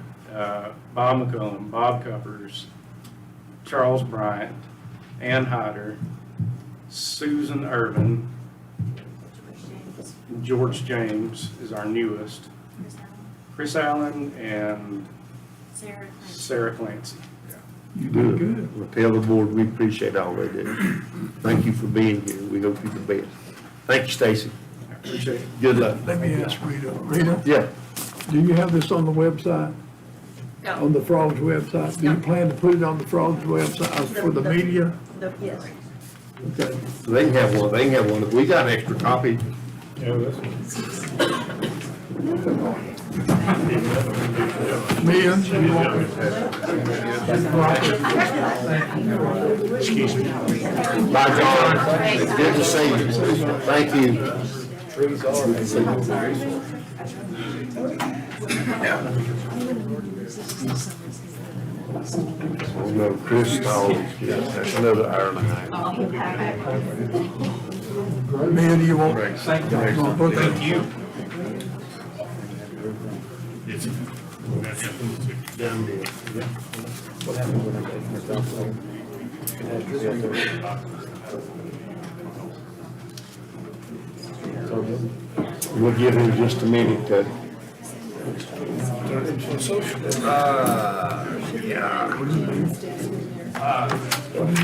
Bob McCullum, Bob Cuppers, Charles Bryant, Ann Hyder, Susan Irvin, George James is our newest, Chris Allen, and Sarah Clancy. You did good. Well, tell the board, we appreciate all they do. Thank you for being here. We hope you're the best. Thank you, Stacy. I appreciate it. Good luck. Let me ask Rita. Rita, Yeah. do you have this on the website? on the Frogs website? Do you plan to put it on the Frogs website for the media? Yes. Okay. So they can have one, we got an extra copy. Mia, you want? Bye, John. Good to see you. Thank you. Oh, no, Chris always gets another hour and a half. Mia, do you want? Thank you. We'll give him just a minute to.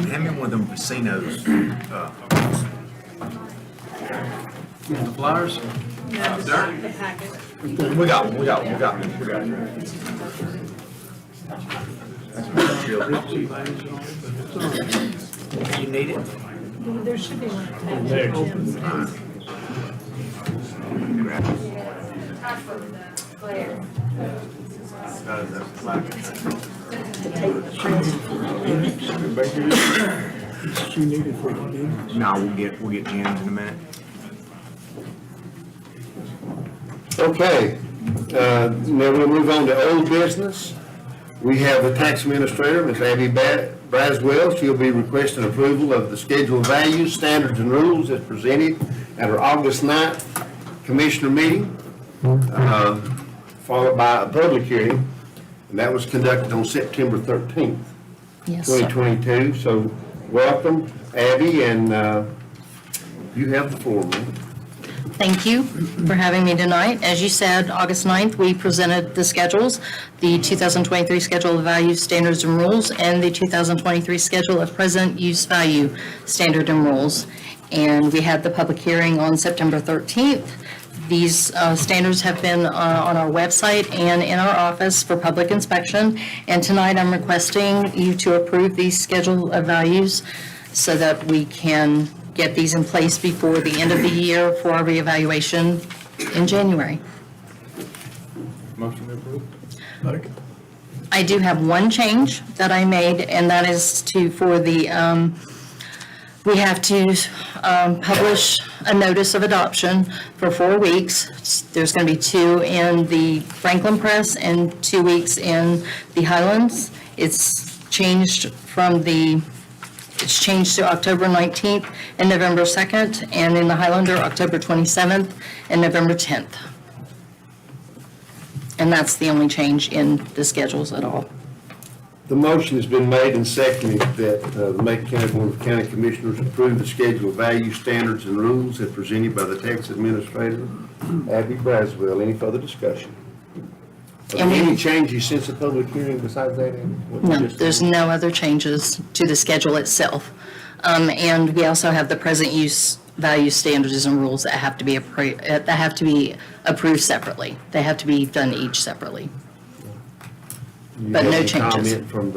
Hand me one of them casinos. The flyers? We got one. You need it? There should be one. She needed for the meeting. No, we'll get Jim's in a minute. Okay, now we'll move on to old business. We have the tax administrator, Ms. Abby Braswell. She'll be requesting approval of the schedule of values, standards, and rules as presented at our August 9th commissioner meeting, followed by a public hearing, and that was conducted on September 13th, Yes, sir. 2022. So welcome, Abby, and you have the floor, ma'am. Thank you for having me tonight. As you said, August 9th, we presented the schedules, the 2023 Schedule of Values, Standards, and Rules, and the 2023 Schedule of Present Use Value, Standard and Rules. And we had the public hearing on September 13th. These standards have been on our website and in our office for public inspection. And tonight, I'm requesting you to approve these Schedule of Values so that we can get these in place before the end of the year for our reevaluation in January. Motion to approve? Like, I do have one change that I made, and that is for the, we have to publish a notice of adoption for 4 weeks. There's going to be 2 in the Franklin Press and 2 weeks in the Highlands. It's changed to October 19th and November 2nd, and in the Highlander, October 27th and November 10th. And that's the only change in the schedules at all. The motion has been made and seconded that the Macon County Board of County Commissioners approve the schedule of value, standards, and rules as presented by the tax administrator, Abby Braswell. Any further discussion? Are there any changes since the public hearing besides that, Abby? No, there's no other changes to the schedule itself. And we also have the present use value, standards, and rules that have to be approved separately. They have to be done each separately. You But have no any changes. comment from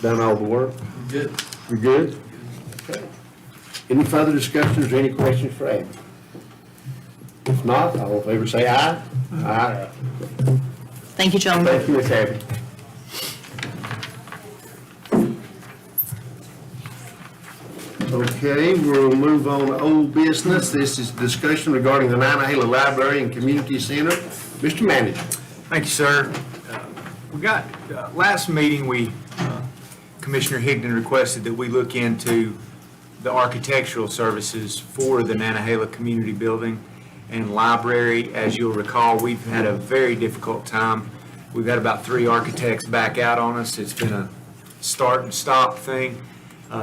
done all the work? Good. You're good? Okay. Any further discussions or any questions for Abby? If not, all in favor say aye. Aye. Thank you, gentlemen. Thank you, Ms. Abby. Okay, we'll move on to old business. This is discussion regarding the Nantahala Library and Community Center. Mr. Manager. Thank you, sir. We got, last meeting, Commissioner Higdon requested that we look into the architectural services for the Nantahala Community Building and Library. As you'll recall, we've had a very difficult time. We've had about 3 architects back out on us. It's been a start and stop thing.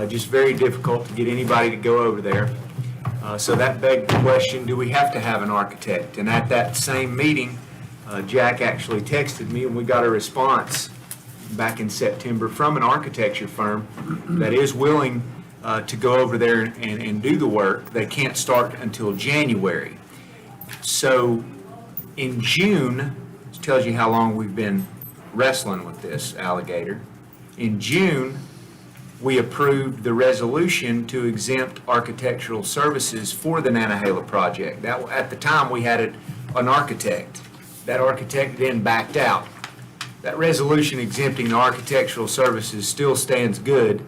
Just very difficult to get anybody to go over there. So that begged the question, do we have to have an architect? And at that same meeting, Jack actually texted me, and we got a response back in September from an architecture firm that is willing to go over there and do the work. They can't start until January. So in June, this tells you how long we've been wrestling with this alligator. In June, we approved the resolution to exempt architectural services for the Nantahala project. That, at the time, we had an architect. That architect then backed out. That resolution exempting the architectural services still stands good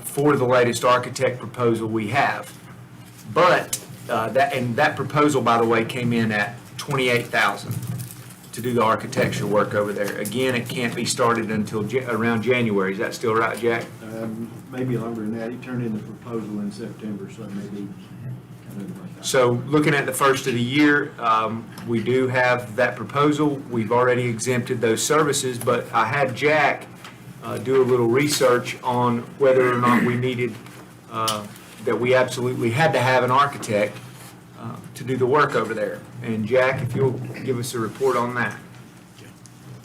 for the latest architect proposal we have. But, that proposal, by the way, came in at $28,000 to do the architecture work over there. Again, it can't be started until around January. Is that still right, Jack? Maybe longer than that. He turned in the proposal in September, so maybe. So looking at the first of the year, we do have that proposal. We've already exempted those services, but I had Jack do a little research on whether or not we needed, that we absolutely had to have an architect to do the work over there. And Jack, if you'll give us a report on that.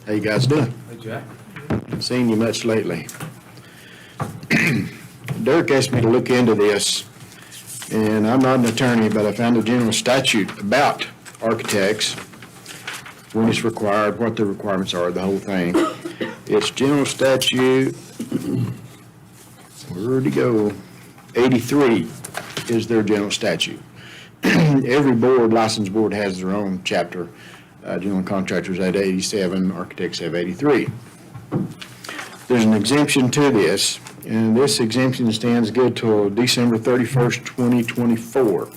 How you guys doing? Hey, Jack. Haven't seen you much lately. Dirk asked me to look into this, and I'm not an attorney, but I found a general statute about architects, when it's required, what the requirements are, the whole thing. It's general statute, where'd it go? 83 is their general statute. Every board, licensed board, has their own chapter. General contractors had 87, architects have 83. There's an exemption to this, and this exemption stands good till December 31st, 2024.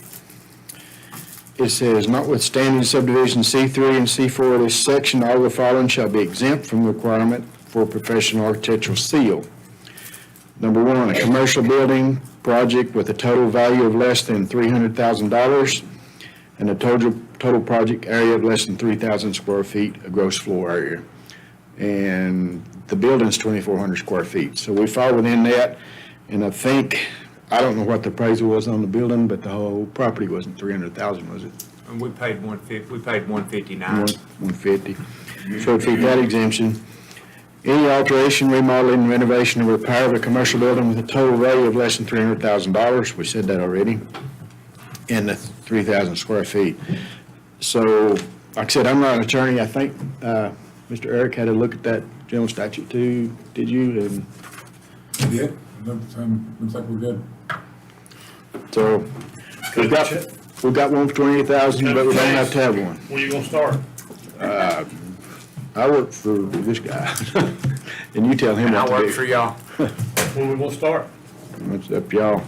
It says, notwithstanding subdivision C3 and C4 of this section, all the following shall be exempt from the requirement for a professional architectural seal. Number one, a commercial building project with a total value of less than $300,000 and a total project area of less than 3,000 square feet of gross floor area. And the building's 2,400 square feet. So we fall within that, and I don't know what the appraisal was on the building, but the whole property wasn't 300,000, was it? And we paid $159. 150. So it'd fit that exemption. Any alteration, remodeling, renovation, or repair of a commercial building with a total value of less than $300,000, we said that already, and the 3,000 square feet. So, like I said, I'm not an attorney. I think Mr. Eric had a look at that general statute too, did you? And Yeah, looks like we're good. so, we've got one for 28,000, but we don't have to have one. Where you gonna start? I work for this guy, and you tell him And I what to work do. for y'all. Where we gonna start? It's up to y'all.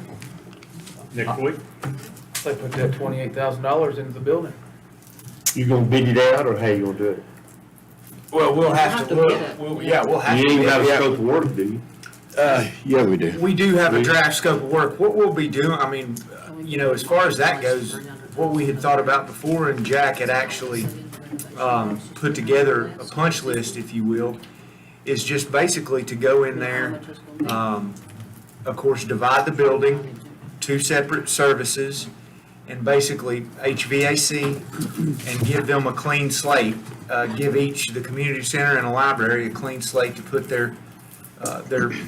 Next week? They put that $28,000 into the building. You gonna bid it out, or how you gonna do it? Well, we'll have to, bid it. we'll have You to. ain't even have a yeah. scope of work, do you? Yeah, we do. We do have a draft scope of work. What we'll be doing, I mean, as far as that goes, what we had thought about before, and Jack had actually put together a punch list, if you will, is just basically to go in there, of course, divide the building, 2 separate services, and basically HVAC, and give them a clean slate. Give each, the community center and a library, a clean slate to put their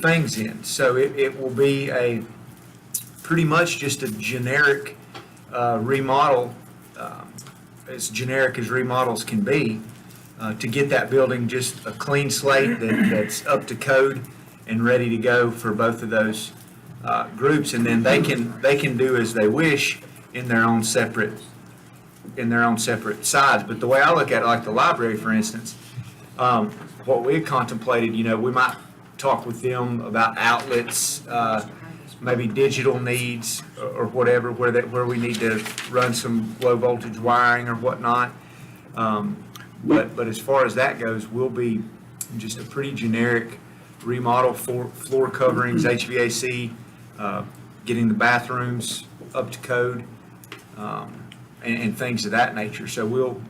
things in. So it will be pretty much just a generic remodel, as generic as remodels can be, to get that building just a clean slate that's up to code and ready to go for both of those groups. And then they can do as they wish in their own separate sides. But the way I look at it, like the library, for instance, what we had contemplated, we might talk with them about outlets, maybe digital needs or whatever, where we need to run some low voltage wiring or whatnot. But as far as that goes, we'll be just a pretty generic remodel, floor coverings, HVAC, getting the bathrooms up to code, and things of that nature. So we'll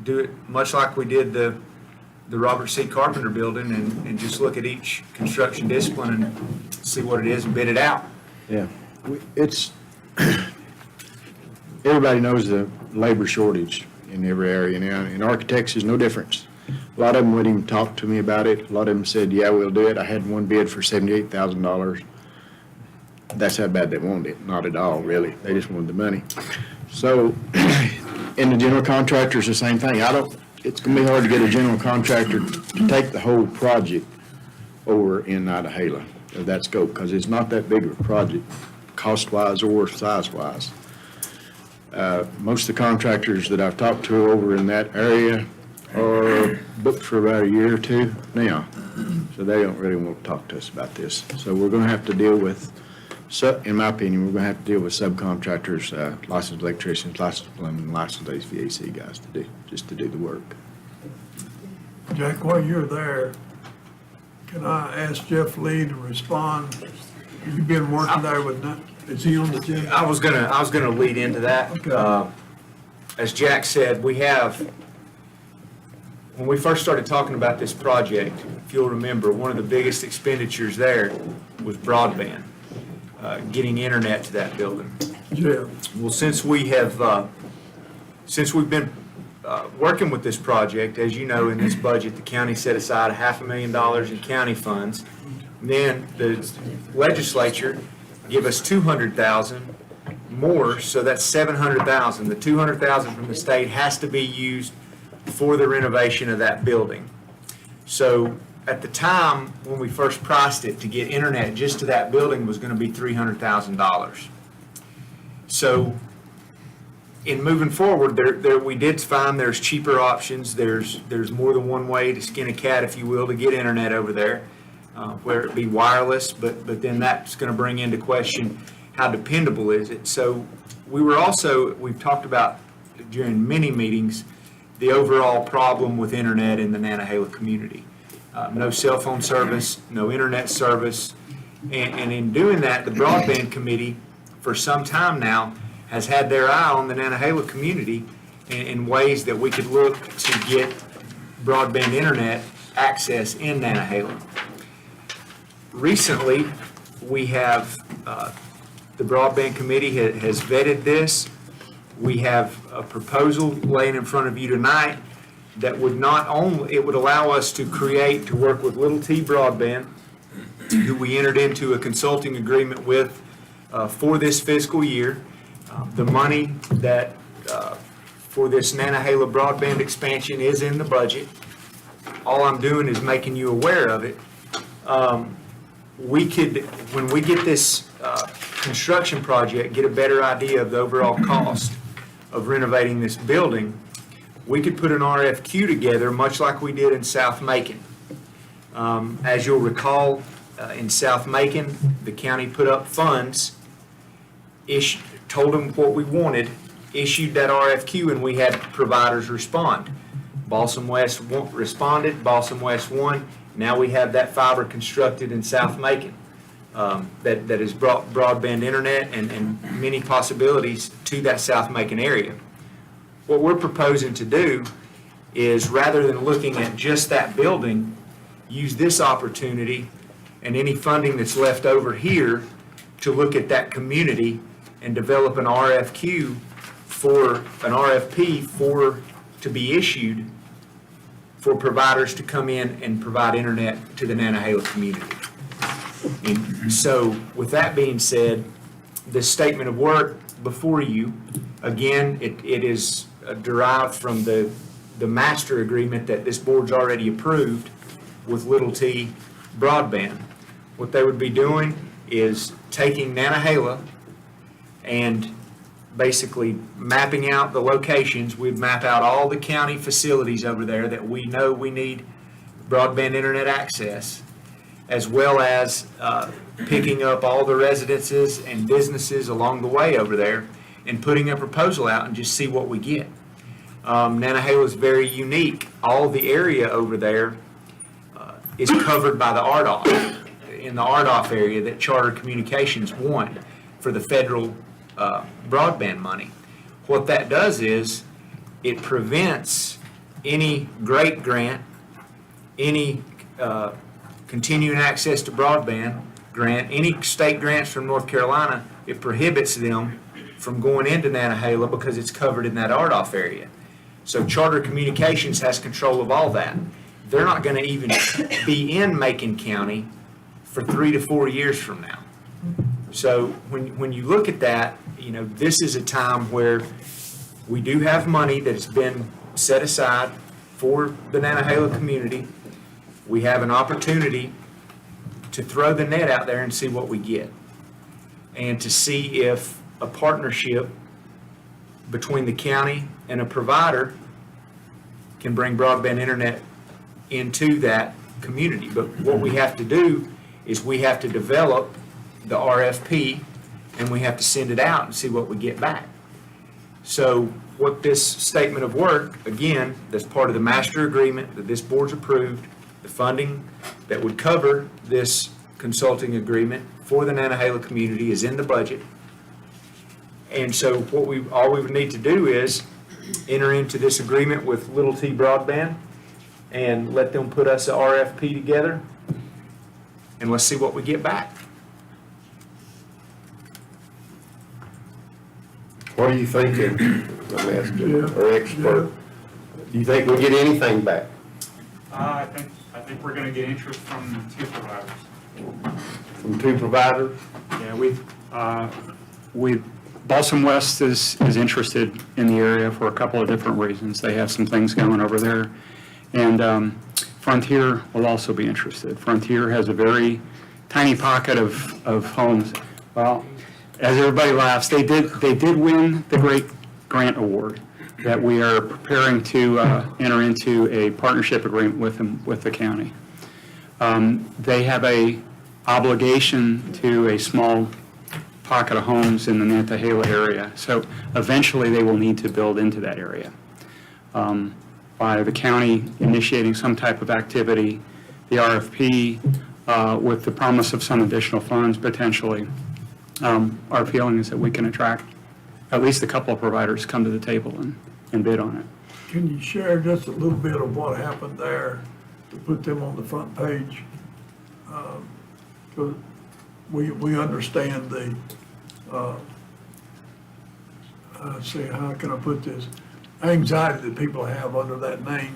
do it much like we did the Robert C. Carpenter building, and just look at each construction discipline and see what it is and bid it out. Yeah, it's, everybody knows the labor shortage in every area now, and architects is no difference. A lot of them wouldn't even talk to me about it. A lot of them said, yeah, we'll do it. I had one bid for $78,000. That's how bad they wanted it. Not at all, really. They just wanted the money. So, and the general contractor's the same thing. I it's gonna be hard to get a general contractor to take the whole project over in Idahala of that scope, because it's not that big of a project, cost-wise or size-wise. Most of the contractors that I've talked to over in that area are booked for about a year or two now, so they don't really want to talk to us about this. So we're gonna have to deal with, in my opinion, we're gonna have to deal with subcontractors, licensed electricians, licensed plumbing, licensed HVAC guys just to do the work. Jack, while you're there, can I ask Jeff Lee to respond? You've been working there with, is he on the team? I was gonna lead into that. Okay. As Jack said, when we first started talking about this project, if you'll remember, one of the biggest expenditures there was broadband, getting internet to that building. Jeff, Well, since we've been working with this project, as you know, in this budget, the county set aside $500,000 in county funds. Then the legislature give us $200,000 more, so that's $700,000. The $200,000 from the state has to be used for the renovation of that building. So at the time, when we first priced it, to get internet just to that building was gonna be $300,000. So in moving forward, we did find there's cheaper options. There's more than one way to skin a cat, if you will, to get internet over there, where it be wireless, but then that's gonna bring into question how dependable is it. So we've talked about during many meetings, the overall problem with internet in the Nantahala community. No cell phone service, no internet service, and in doing that, the broadband committee, for some time now, has had their eye on the Nantahala community in ways that we could look to get broadband internet access in Nantahala. Recently, we have, the broadband committee has vetted this. We have a proposal laying in front of you tonight that would not only, it would allow us to work with Little T Broadband, who we entered into a consulting agreement with for this fiscal year. The money that, for this Nantahala broadband expansion is in the budget. All I'm doing is making you aware of it. We could, when we get this construction project, get a better idea of the overall cost of renovating this building, we could put an RFQ together, much like we did in South Macon. As you'll recall, in South Macon, the county put up funds, told them what we wanted, issued that RFQ, and we had providers respond. Balsam West responded, Balsam West won. Now we have that fiber constructed in South Macon that has brought broadband internet and many possibilities to that South Macon area. What we're proposing to do is, rather than looking at just that building, use this opportunity and any funding that's left over here to look at that community and develop an RFP to be issued for providers to come in and provide internet to the Nantahala community. And so, with that being said, this statement of work before you, again, it is derived from the master agreement that this board's already approved with Little T Broadband. What they would be doing is taking Nantahala and basically mapping out the locations. We'd map out all the county facilities over there that we know we need broadband internet access, as well as picking up all the residences and businesses along the way over there and putting a proposal out and just see what we get. Nantahala is very unique. All the area over there is covered by the RDOF, in the RDOF area that Charter Communications won for the federal broadband money. What that does is it prevents any great grant, any continuing access to broadband grant, any state grants from North Carolina. It prohibits them from going into Nantahala because it's covered in that RDOF area. So Charter Communications has control of all that. They're not going to even be in Macon County for 3 to 4 years from now. So when you look at that, you know, this is a time where we do have money that's been set aside for the Nantahala community, we have an opportunity to throw the net out there and see what we get. And to see if a partnership between the county and a provider can bring broadband internet into that community. But what we have to do is we have to develop the RFP and we have to send it out and see what we get back. So what this statement of work, again, that's part of the master agreement that this board's approved, the funding that would cover this consulting agreement for the Nantahala community is in the budget. And so all we would need to do is enter into this agreement with Little T Broadband and let them put us a RFP together, and let's see what we get back. What are you thinking? I'm asking Yeah. our expert. Do you think we'll get anything back? I think we're gonna get interest from 2 providers. From 2 providers? Yeah, Balsam West is interested in the area for a couple of different reasons. They have some things going over there. And Frontier will also be interested. Frontier has a very tiny pocket of homes. Well, as everybody laughs, they did win the great grant award that we are preparing to enter into a partnership agreement with them, with the county. They have a obligation to a small pocket of homes in the Nantahala area. So eventually they will need to build into that area. By the county initiating some type of activity, the RFP, with the promise of some additional funds potentially, our feeling is that we can attract at least a couple of providers to come to the table and bid on it. Can you share just a little bit of what happened there to put them on the front page? Because we understand the, say, how can I put this? Anxiety that people have under that name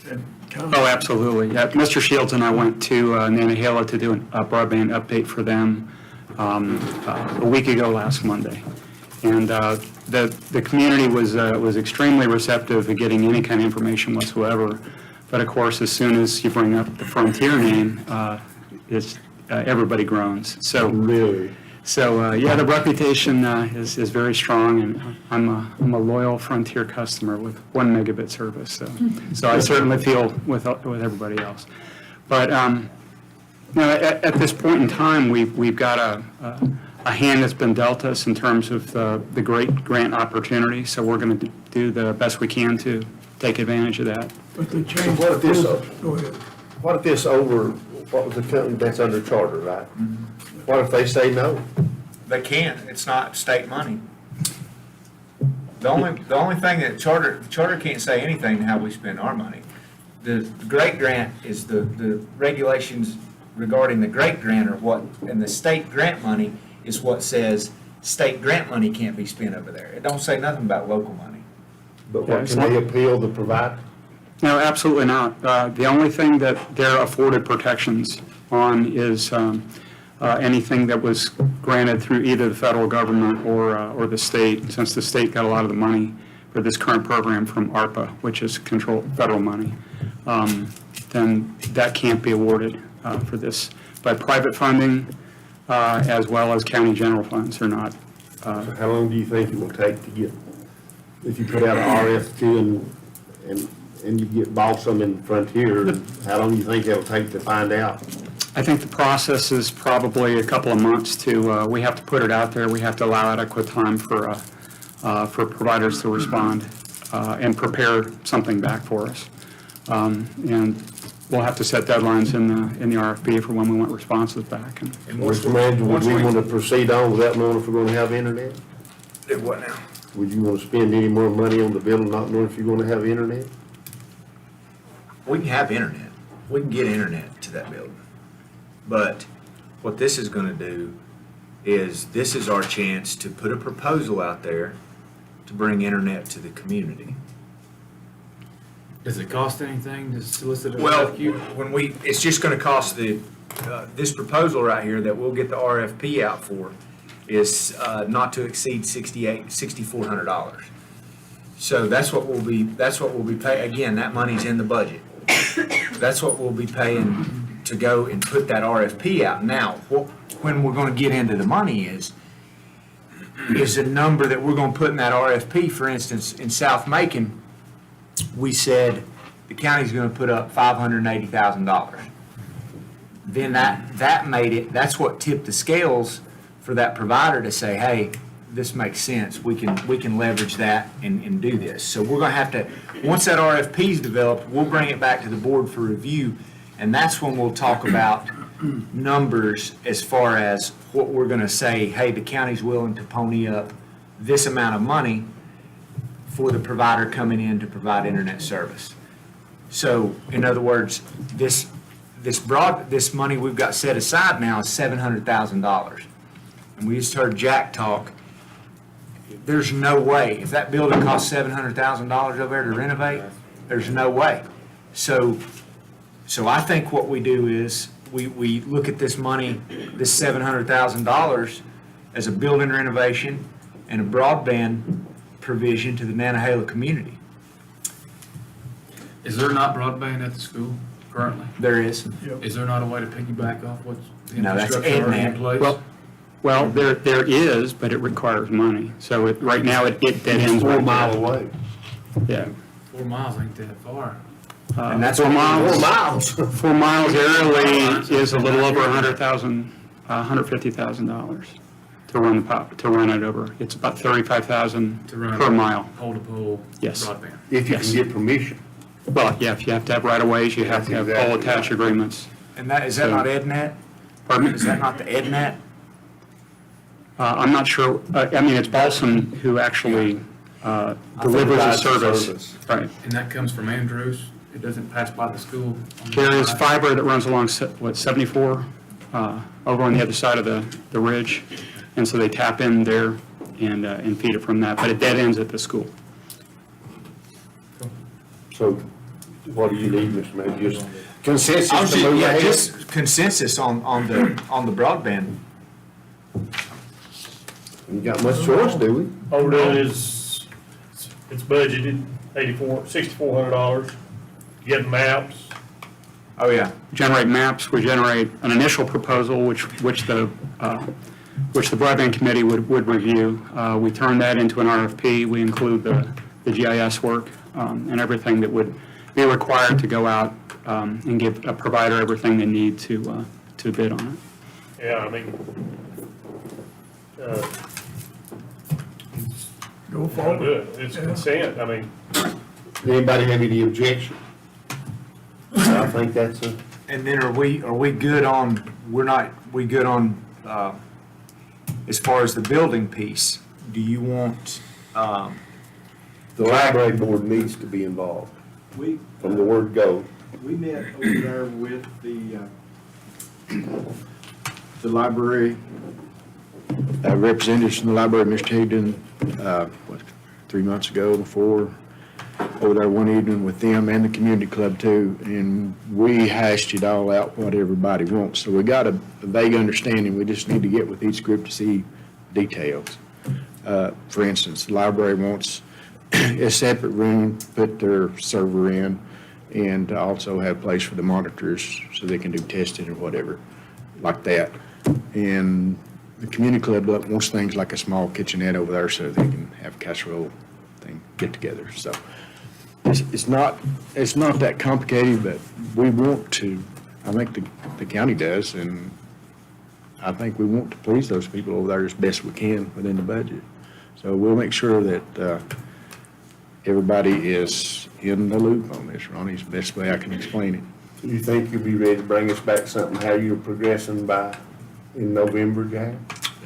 and kind of. Oh, absolutely. Yeah, Mr. Shields and I went to Nantahala to do a broadband update for them a week ago last Monday. And the community was extremely receptive to getting any kind of information whatsoever. But of course, as soon as you bring up the Frontier name, everybody groans. So Really? So yeah, the reputation is very strong, and I'm a loyal Frontier customer with 1 megabit service. So I certainly feel with everybody else. But at this point in time, we've got a hand that's been dealt us in terms of the great grant opportunity. So we're going to do the best we can to take advantage of that. But they changed. What if this, Go ahead. what if this what was the company that's under charter, right? What if they say no? They can't, it's not state money. The only thing that charter can't say anything to how we spend our money. The great grant is the regulations regarding the great grant are what, and the state grant money is what says state grant money can't be spent over there. It don't say nothing about local money. But Yeah, what, it's can they not- appeal the provider? No, absolutely not. The only thing that they're afforded protections on is anything that was granted through either the federal government or the state. Since the state got a lot of the money for this current program from ARPA, which is controlled federal money, then that can't be awarded for this. But private funding, as well as county general funds, are not. How long do you think it will take to get, if you put out an RFQ and you get Balsam and Frontier, how long do you think it'll take to find out? I think the process is probably a couple of months to, we have to put it out there, we have to allow adequate time for providers to respond and prepare something back for us. And we'll have to set deadlines in the RFP for when we want responses back. And Mr. Manager, would we want to proceed on without knowing if we're going to have internet? Do what now? Would you want to spend any more money on the building not knowing if you're going to have internet? We can have internet. We can get internet to that building. But what this is going to do is this is our chance to put a proposal out there to bring internet to the community. Does it cost anything to solicit a Well, RFQ? it's just going to cost this proposal right here that we'll get the RFP out for is not to exceed $6,400. So that's what we'll be paying, again, that money's in the budget. That's what we'll be paying to go and put that RFP out. Now, when we're gonna get into the money is the number that we're gonna put in that RFP. For instance, in South Macon, we said the county's gonna put up $580,000. Then that made it, that's what tipped the scales for that provider to say, hey, this makes sense, we can leverage that and do this. So we're gonna have to, once that RFP is developed, we'll bring it back to the board for review, and that's when we'll talk about numbers as far as what we're gonna say, hey, the county's willing to pony up this amount of money for the provider coming in to provide internet service. So, in other words, this money we've got set aside now is $700,000. And we just heard Jack talk. There's no way, if that building costs $700,000 over there to renovate, there's no way. So I think what we do is, we look at this money, this $700,000 as a building renovation and a broadband provision to the Nantahala community. Is there not broadband at the school currently? There is. Is there not a way to piggyback off what's the No, that's infrastructure already in EdNet. place? Well, there is, but it requires money. So right now, it dead ends. 4 right mile there. away. Yeah. 4 miles ain't that far. And that's 4 what- miles. 4 miles. 4 miles aerially is a little over $150,000 to run it over. It's about $35,000 To run per mile. Pole-to-pole Yes. broadband. If you Yes. can get permission. Well, yeah, if you have to have right-of-ways, you have to have That's pole exactly attach right. agreements. And is that not EdNet? Pardon me? Is that not the EdNet? I'm not sure, I mean, it's Balsam who actually delivers the provides the service. service. Right. And that comes from Andrews? It doesn't pass by the school? There is fiber that runs along, 74, over on the other side of the ridge, and so they tap in there and feed it from that, but it dead ends at the school. So what do you need, Mr. Mayor? Just consensus to move Yeah, ahead? just consensus on the broadband. You got much choice, do we? ODOT is, it's budgeted $6,400. Get maps. Oh, yeah. Generate maps, we generate an initial proposal, which the broadband committee would review. We turn that into an RFP, we include the GIS work and everything that would be required to go out and give a provider everything they need to bid on it. Yeah, I mean, Go I'll forward. do it. It's consent. I mean, Anybody have any objection? I think that's a, And then are we good on, we good on, as far as the building piece? Do you want, the library board needs to be involved from the word go. We met over there with the library. Representatives from the library, Mr. Hayden, 3 months ago, before, over there one evening with them and the community club too, and we hashed it all out, what everybody wants. So we got a vague understanding, we just need to get with each group to see details. For instance, the library wants a separate room, put their server in, and also have a place for the monitors so they can do testing or whatever, like that. And the community club wants things like a small kitchenette over there so they can have a casserole thing, get together. So it's not that complicated, but we want to, I think the county does, and I think we want to please those people over there as best we can within the budget. So we'll make sure that everybody is in the loop on this, Ronnie, is the best way I can explain it. You think you'll be ready to bring us back something, how you're progressing in November, Jack?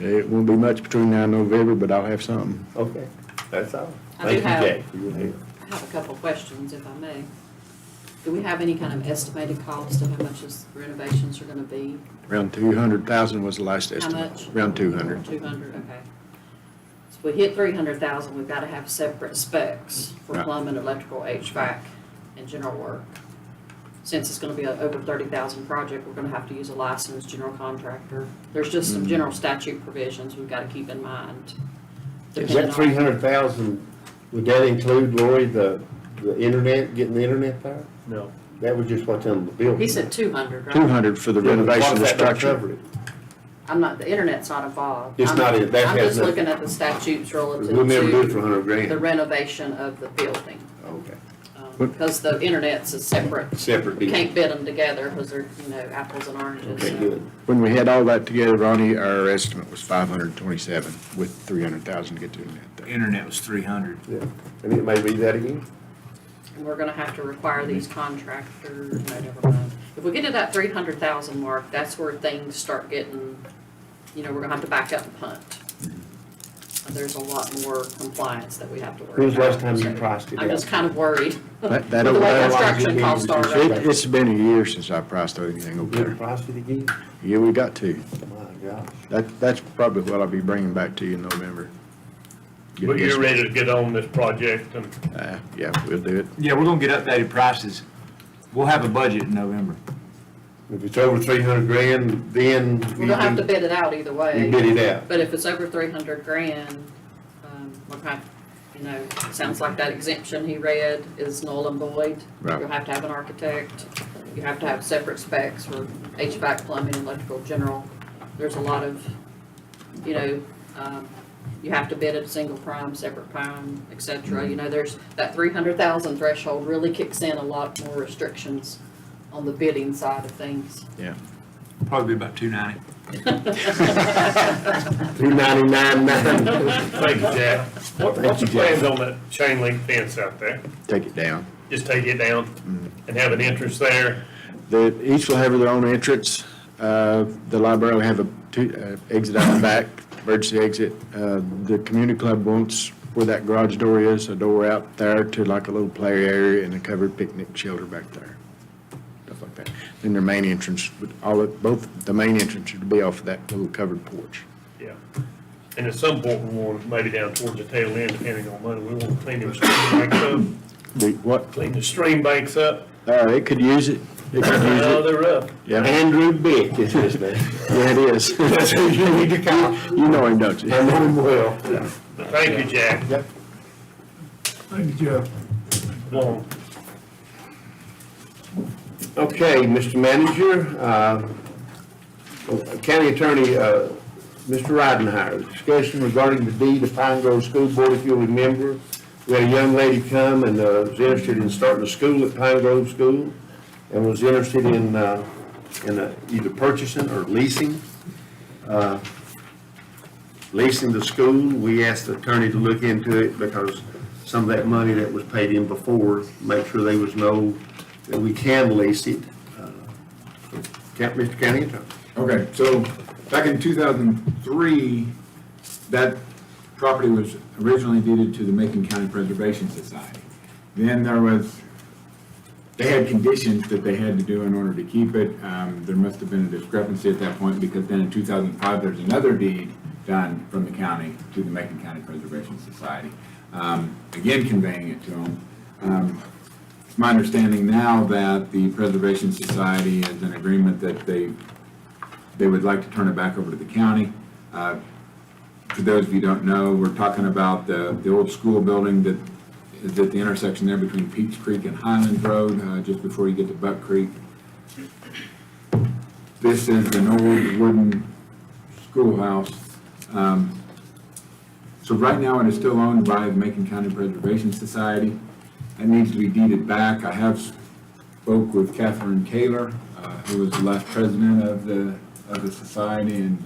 It won't be much between now and November, but I'll have something. Okay, that's all. I do Thank you, have- Jack, for your help. I have a couple of questions, if I may. Do we have any kind of estimated cost of how much the renovations are gonna be? Around 200,000 was the last How estimate. much? Around 200. 200, okay. So if we hit 300,000, we've gotta have separate specs for Right. plumbing, electrical, HVAC, and general work. Since it's gonna be a over 30,000 project, we're gonna have to use a licensed general contractor. There's just some general statute provisions we've gotta keep in mind. Is depending that on- 300,000 Would that include, Lori, the internet, getting the internet there? No. That was just what's in the building. He said 200, right? 200 for the renovation of the structure. I'm not, the internet's not involved. It's not in- that I'm has just nothing- looking at the statutes relative We'll never do it for to 100 grand. the renovation of the building. Okay. Because the internet's a separate, Separate we deal. can't bid them together because they're, apples and oranges. Okay, so. good. When we had all that together, Ronnie, our estimate was 527 with 300,000 to get to the net there. Internet was 300. Yeah, and it may be that again. And we're gonna have to require these contractors, no, never mind. If we get to that 300,000 mark, that's where things start getting, we're gonna have to back up and punt. There's a lot more compliance that we have to worry about. When's the last time you So priced it I'm out? just kind of worried with That the way over- construction costs are right now. It's been a year since I priced anything over You there. priced it again? Yeah, we got to. My gosh. That's probably what I'll be bringing back to you in November. Get But this- you're ready to get on this project and Yeah, we'll do it. Yeah, we're gonna get updated prices. We'll have a budget in November. If it's over 300 grand, then We're gonna have to bid it out either way. you bid it out. But if it's over 300 grand, we're kind of, sounds like that exemption he read is null and void. Right. You'll have to have an architect, you have to have separate specs for HVAC, plumbing, electrical, general. There's a lot of, you have to bid at a single prime, separate prime, et cetera. There's, that 300,000 threshold really kicks in a lot more restrictions on the bidding side of things. Yeah. Probably about 290. 299.9. thank you, Jack. What's the plans on that chain link fence out there? Take it down. Just take it down and have an entrance there? Each will have their own entrance. The library will have a exit out the back, emergency exit. The community club wants, where that garage door is, a door out there to like a little play area and a covered picnic shelter back there. Stuff like that. Then their main entrance, both the main entrance would be off of that little covered porch. Yeah. And at some point, we want, maybe down towards the tail end, depending on money, we want to clean them stream banks up. What? Clean the stream banks up. It could use it. It could use Oh, it. they're rough. Yeah. Andrew Bick is his name. Yeah, it is. That's who you need to call. You know him, don't you? I know him well. But thank you, Jack. Yep. Thank you, Jeff. Well, Okay, Mr. Manager, County Attorney, Mr. Ridenhour, discussion regarding the deed of Pine Grove School Board. If you'll remember, we had a young lady come and was interested in starting a school at Pine Grove School and was interested in either purchasing or leasing the school. We asked the attorney to look into it because some of that money that was paid in before, make sure there was no, that we can lease it. Mr. County Attorney. Okay, so back in 2003, that property was originally deeded to the Macon County Preservation Society. Then they had conditions that they had to do in order to keep it. There must have been a discrepancy at that point because then in 2005, there's another deed done from the county to the Macon County Preservation Society, again conveying it to them. It's my understanding now that the Preservation Society has an agreement that they would like to turn it back over to the county. For those of you who don't know, we're talking about the old school building that is at the intersection there between Peach Creek and Highland Road, just before you get to Buck Creek. This is an old wooden schoolhouse. So right now, it is still owned by the Macon County Preservation Society. That needs to be deeded back. I have spoke with Catherine Kaler, who was the last president of the society, and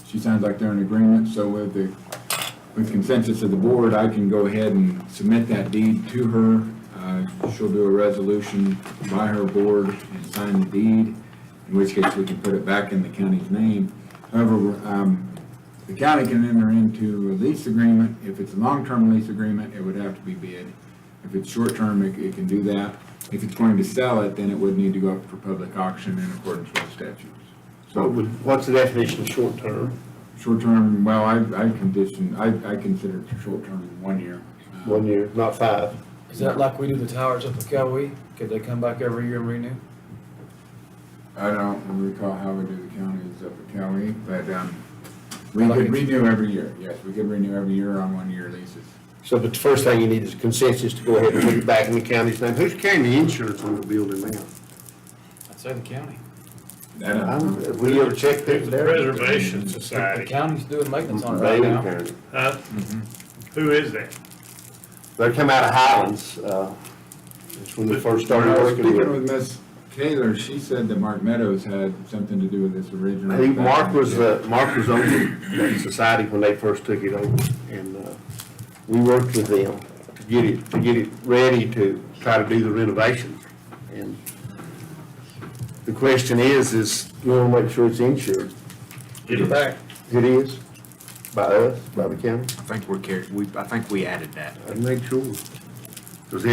she sounds like they're in agreement. So with consensus of the board, I can go ahead and submit that deed to her. She'll do a resolution by her board and sign the deed, in which case we can put it back in the county's name. However, the county can enter into a lease agreement. If it's a long-term lease agreement, it would have to be bid. If it's short-term, it can do that. If it's going to sell it, then it would need to go up for public auction in accordance with statutes. So What's the definition of short-term? short-term, well, I consider it short-term 1 year. 1 year, not 5. Is that like we do the towers up at Cowee? Could they come back every year and renew? I don't recall how we do the counties up at Cowee, but we could renew every year. Yes, we could renew every year on 1 year leases. So, but the first thing you need is consensus to go ahead and put it back in the county's name. Who's carrying the insurance on the building now? I'd say the county. Have we ever checked It's that? a preservation The society. county's doing maintenance on it right Bailey now. carrying it. Huh? Who is that? They come out of Highlands, it's when we first started When I was working speaking with with Ms. Kaler, she said that Mark Meadows had something to do with this originally. Mark was on the society when they first took it over, and we worked with them to get it ready to try to do the renovations. And the question is we want to make sure it's insured. Get it back. It is, by us, by the county. I think we added that. I'd make sure. Because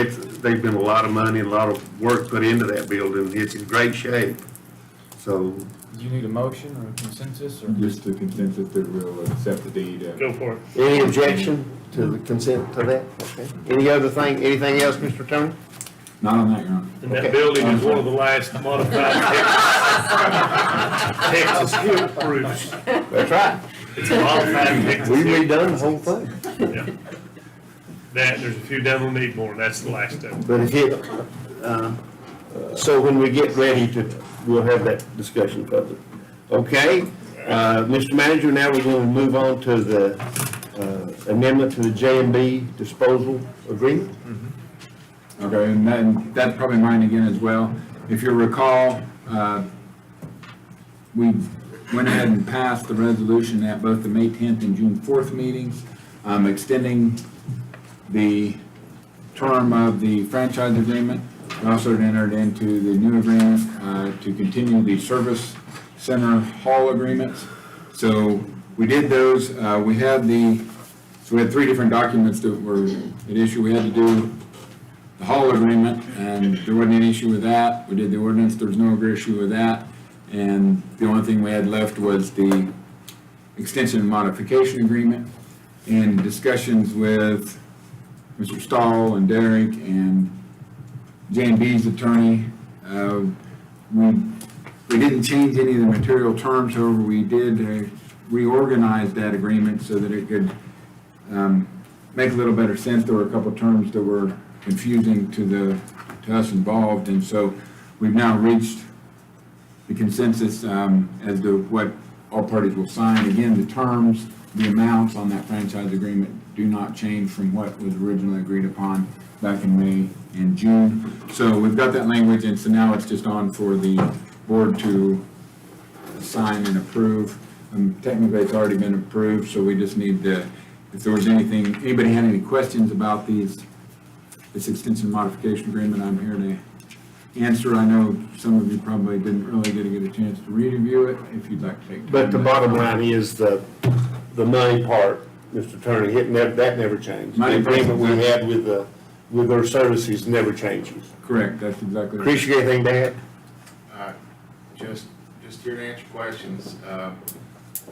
there's been a lot of money and a lot of work put into that building. It's in great shape. So, Do you need a motion or a consensus or? Just the consensus that we'll accept the deed. Go for it. any objection to the consent to that? Okay. Anything else, Mr. Attorney? Not on that, Your Honor. And that building is one of the last modified Texas hill proofs. That's right. It's a modified Texas. We hill. redone the whole thing. Yeah. That, there's a few down on Needmore, and that's the last of it. But if it, so when we get ready we'll have that discussion further. Okay, Mr. Manager, now we're going to move on to the amendment to the J&B disposal agreement. Okay, and then that's probably mine again as well. If you recall, we went ahead and passed the resolution at both the May 10th and June 4th meetings, extending the term of the franchise agreement. We also entered into the new agreement to continue the service center hall agreements. So we did those. We had three different documents that were at issue. We had to do the hall agreement, and there wasn't any issue with that. We did the ordinance, there was no issue with that. And the only thing we had left was the extension and modification agreement. In discussions with Mr. Stahl and Derek and J&B's attorney, we didn't change any of the material terms, however, we did reorganize that agreement so that it could make a little better sense. There were a couple of terms that were confusing to us involved, and so we've now reached the consensus as to what all parties will sign. Again, the terms, the amounts on that franchise agreement do not change from what was originally agreed upon back in May and June. So we've got that language, and so now it's just on for the board to sign and approve. Technically, it's already been approved, so we just need to, if there was anybody had any questions about this extension modification agreement, I'm here to answer. I know some of you probably didn't really get a chance to review it, if you'd like to take. But the bottom line is the money part, Mr. Attorney, that never changed. The Money part- agreement we had with our services never changes. Correct, that's exactly right. Chris, you got anything to add? Just here to answer questions.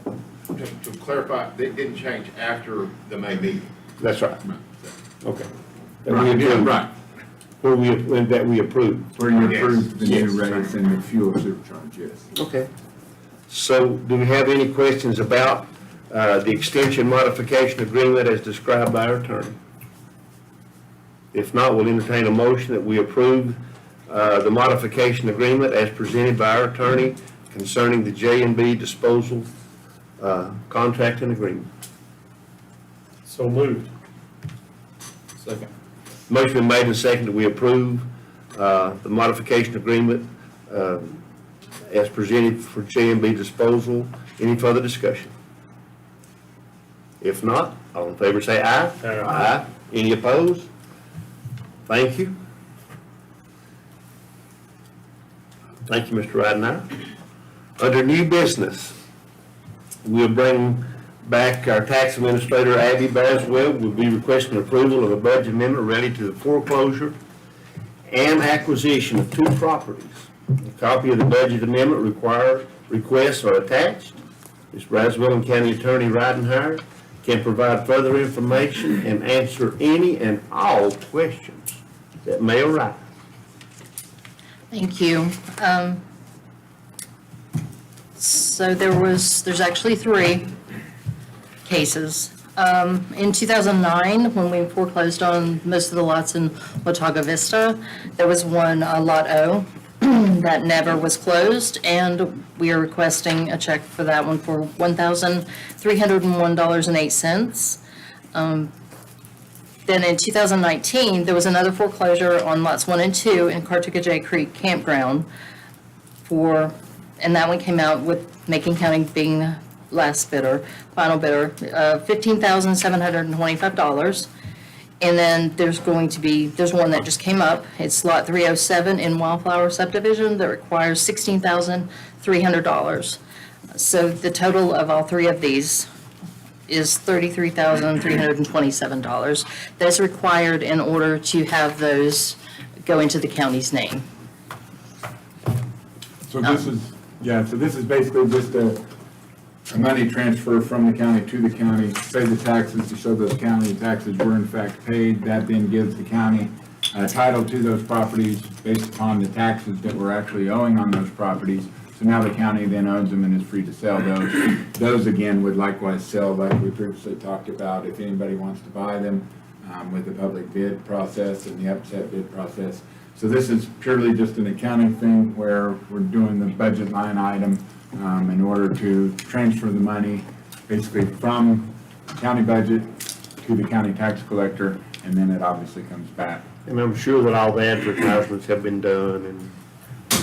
To clarify, they didn't change after the May meeting. That's right. Okay. That we Right, yeah, approved. right. That we approved. Where you Yes. approved the new Yes. rates and the fuel surcharge, yes. Okay. So do we have any questions about the extension modification agreement as described by our attorney? If not, we'll entertain a motion that we approve the modification agreement as presented by our attorney concerning the J&B disposal contract and agreement. So moved. Second. Motion been made and seconded that we approve the modification agreement as presented for J&B disposal. Any further discussion? If not, all in favor say aye. Aye. Any opposed? Thank you. Thank you, Mr. Ridenhour. Under new business, we'll bring back our tax administrator, Abby Baswell, will be requesting approval of a budget amendment related to the foreclosure and acquisition of 2 properties. A copy of the budget amendment requests are attached. Ms. Braswell and County Attorney Ridenhour can provide further information and answer any and all questions that may arise. Thank you. So there's actually 3 cases. In 2009, when we foreclosed on most of the lots in Watauga Vista, there was one, Lot O, that never was closed, and we are requesting a check for that one for $1,301.08. Then in 2019, there was another foreclosure on lots 1 and 2 in Cartooga Creek Campground and that one came out with Macon County being the last bidder, final bidder, $15,725. And then there's one that just came up. It's lot 307 in Wildflower subdivision that requires $16,300. So the total of all three of these is $33,327. That's required in order to have those go into the county's name. So this is basically just a money transfer from the county to the county, pay the taxes to show those county taxes were in fact paid. That then gives the county title to those properties based upon the taxes that we're actually owing on those properties. So now the county then owns them and is free to sell those. Those again would likewise sell like we previously talked about if anybody wants to buy them with the public bid process and the upset bid process. So this is purely just an accounting thing where we're doing the budget line item in order to transfer the money basically from county budget to the county tax collector, and then it obviously comes back. And I'm sure that all the advertisements have been done and.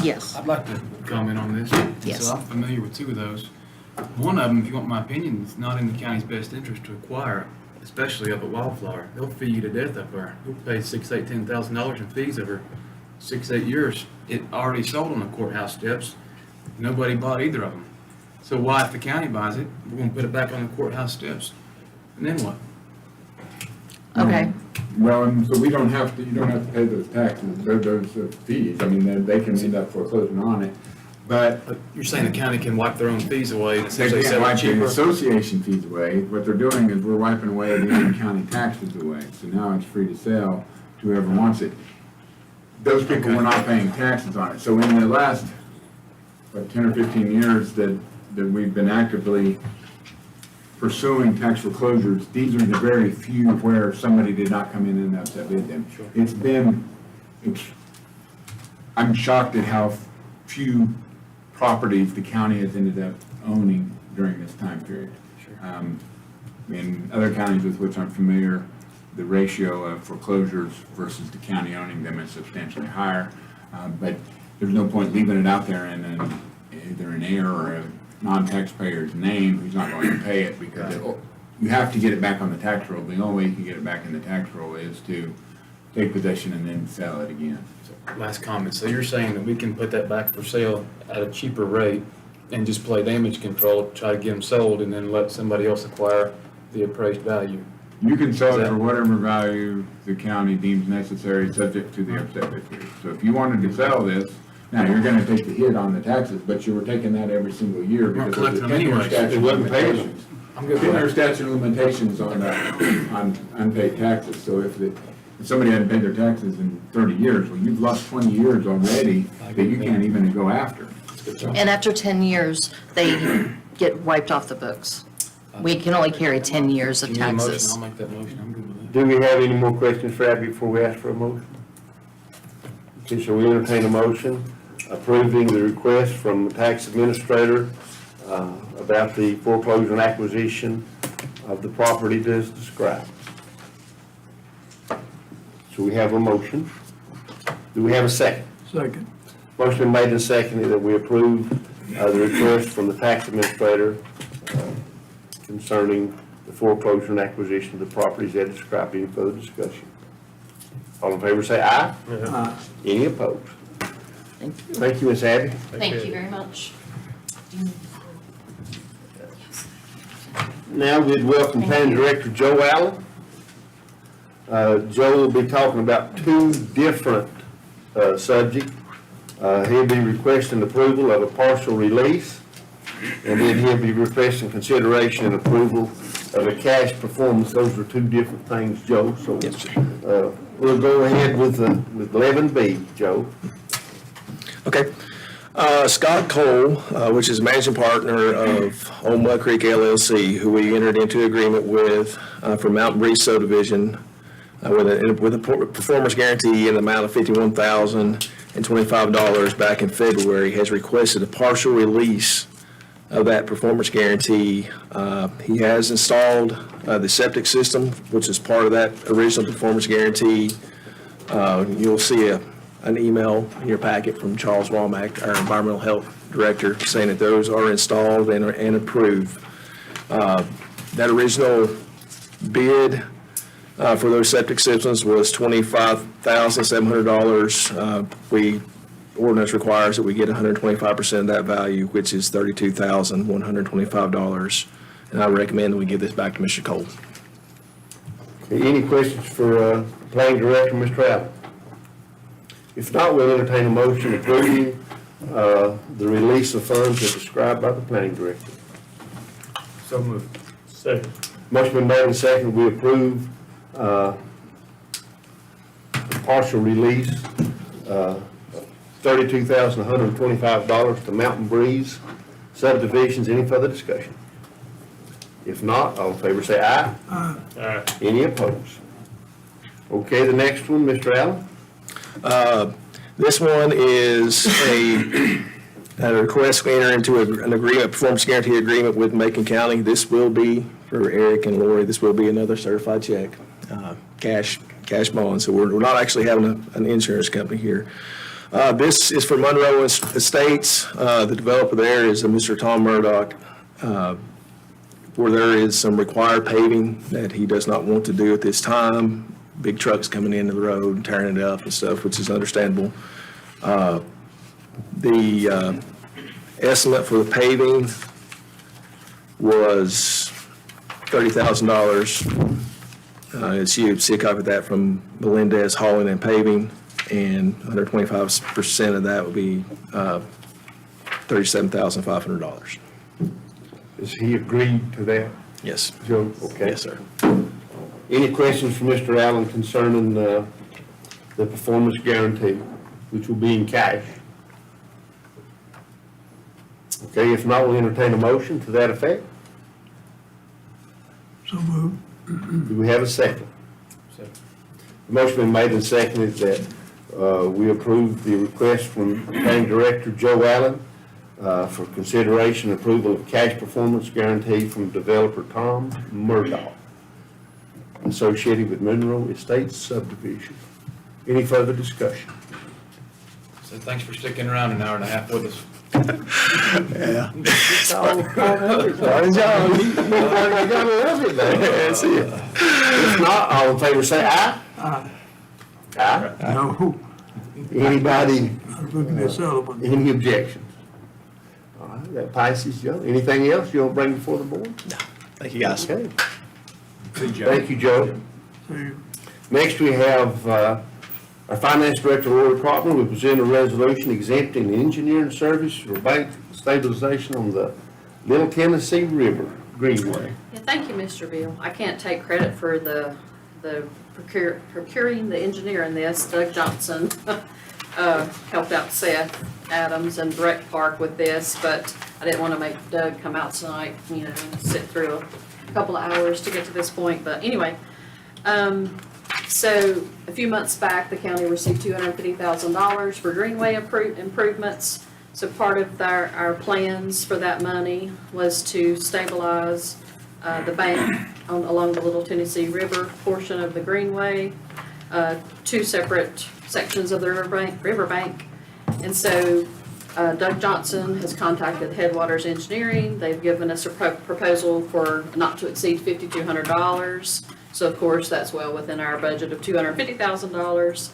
Yes. I'd like to comment on this. Yes. So I'm familiar with two of those. One of them, if you want my opinion, it's not in the county's best interest to acquire, especially up at Wildflower. They'll fee you to death up there. You'll pay $6,000, $10,000 in fees over 6-8 years. It already sold on the courthouse steps. Nobody bought either of them. So why, if the county buys it, we're gonna put it back on the courthouse steps? And then what? Okay. Well, and so you don't have to pay those taxes, those fees. I mean, they can end up foreclosing on it. But You're saying the county can wipe their own fees away and they essentially can't sell it wipe the cheaper? association fees away. What they're doing is we're wiping away the Union County taxes away. So now it's free to sell to whoever wants it. Those people were not paying taxes on it. So in the last, 10 or 15 years that we've been actively pursuing tax foreclosures, these are the very few where somebody did not come in and upset bid them. I'm shocked at how few properties the county has ended up owning during this time period. In other counties with which I'm familiar, the ratio of foreclosures versus the county owning them is substantially higher. But there's no point leaving it out there in either an heir or a non-taxpayer's name who's not going to pay it, because you have to get it back on the tax roll. The only way you can get it back in the tax roll is to take possession and then sell it again. Last comment. So you're saying that we can put that back for sale at a cheaper rate and just play damage control, try to get them sold, and then let somebody else acquire the appraised value? You can sell it for whatever value the county deems necessary, subject to the upset bid period. So if you wanted to sell this, now you're gonna take the hit on the taxes, but you were taking that every single year because of the 10-year statute of limitations. I'm good with 10-year that. statute of limitations on unpaid taxes. So if somebody hadn't paid their taxes in 30 years, well, you've lost 20 years already that you can't even go after. And after 10 years, they get wiped off the books. We can only carry 10 years of Give me a motion, taxes. I'll make that motion. I'm good with that. Do we have any more questions for Abby before we ask for a motion? Okay, so we entertain a motion approving the request from the tax administrator about the foreclosure and acquisition of the property as described. So we have a motion. Do we have a second? Second. Motion made and seconded that we approve the request from the tax administrator concerning the foreclosure and acquisition of the properties as described. Any further discussion? All in favor say aye. Aye. Any opposed? Thank you, Ms. Abby. Thank you very much. Now we'd welcome Planning Director Joe Allen. Joe will be talking about two different subjects. He'll be requesting approval of a partial release, and then he'll be requesting consideration and approval of a cash performance. Those are two different things, Joe. So we'll go ahead with 11B, Joe. Okay. Scott Cole, which is managing partner of Old Mud Creek LLC, who we entered into agreement with for Mountain Breeze subdivision with a performance guarantee in the amount of $51,025 back in February, has requested a partial release of that performance guarantee. He has installed the septic system, which is part of that original performance guarantee. You'll see an email in your packet from Charles Womack, our Environmental Health Director, saying that those are installed and approved. That original bid for those septic systems was $25,700. Ordinance requires that we get 125% of that value, which is $32,125. And I recommend that we give this back to Mr. Cole. Okay, any questions for Planning Director, Mr. Allen? If not, we'll entertain a motion approving the release of funds as described by the Planning Director. So moved. Second. Motion been made and seconded, we approve partial release, $32,125 to Mountain Breeze subdivisions. Any further discussion? If not, all in favor say aye. Aye. Any opposed? Okay, the next one, Mr. Allen. This one is a request to enter into an agreement, performance guarantee agreement with Macon County. This will be, for Eric and Lori, this will be another certified check, cash bond. So we're not actually having an insurance company here. This is for Monroe Estates. The developer there is Mr. Tom Murdoch, where there is some required paving that he does not want to do at this time. Big trucks coming into the road and tearing it up and stuff, which is understandable. The estimate for the paving was $30,000. As you see a copy of that from Melendez Hauling and Paving, and 125% of that would be $37,500. Has he agreed to that? Yes. Joe? Okay. Yes, sir. Any questions for Mr. Allen concerning the performance guarantee, which will be in cash? Okay, if not, we'll entertain a motion to that effect. So moved. Do we have a second? Second. The motion been made and seconded that we approve the request from Planning Director Joe Allen for consideration and approval of cash performance guarantee from developer Tom Murdoch associated with Monroe Estates subdivision. Any further discussion? So thanks for sticking around an hour and a half with us. Yeah. Sorry, John. You gotta love it, man. That's it. If not, all in favor say aye. Aye. Aye. No, Anybody, I was looking at Sullivan. any objections? All right, that passes, Joe. Anything else you want to bring before the board? No. Thank you, guys. Okay. See you, Joe. Thank you, Joe. See, Next, we have our Finance Director, Lori Cropper, will present a resolution exempting engineering service for bank stabilization on the Little Tennessee River Greenway. Yeah, thank you, Mr. Beal. I can't take credit for the procuring the engineer in this. Doug Johnson helped out Seth Adams and Direct Park with this, but I didn't want to make Doug come out tonight, you know, and sit through a couple of hours to get to this point. But anyway, so a few months back, the county received $250,000 for greenway improvements. So part of our plans for that money was to stabilize the bank along the Little Tennessee River portion of the greenway, two separate sections of the riverbank. And so Doug Johnson has contacted Headwaters Engineering. They've given us a proposal for not to exceed $5,200. So of course, that's well within our budget of $250,000.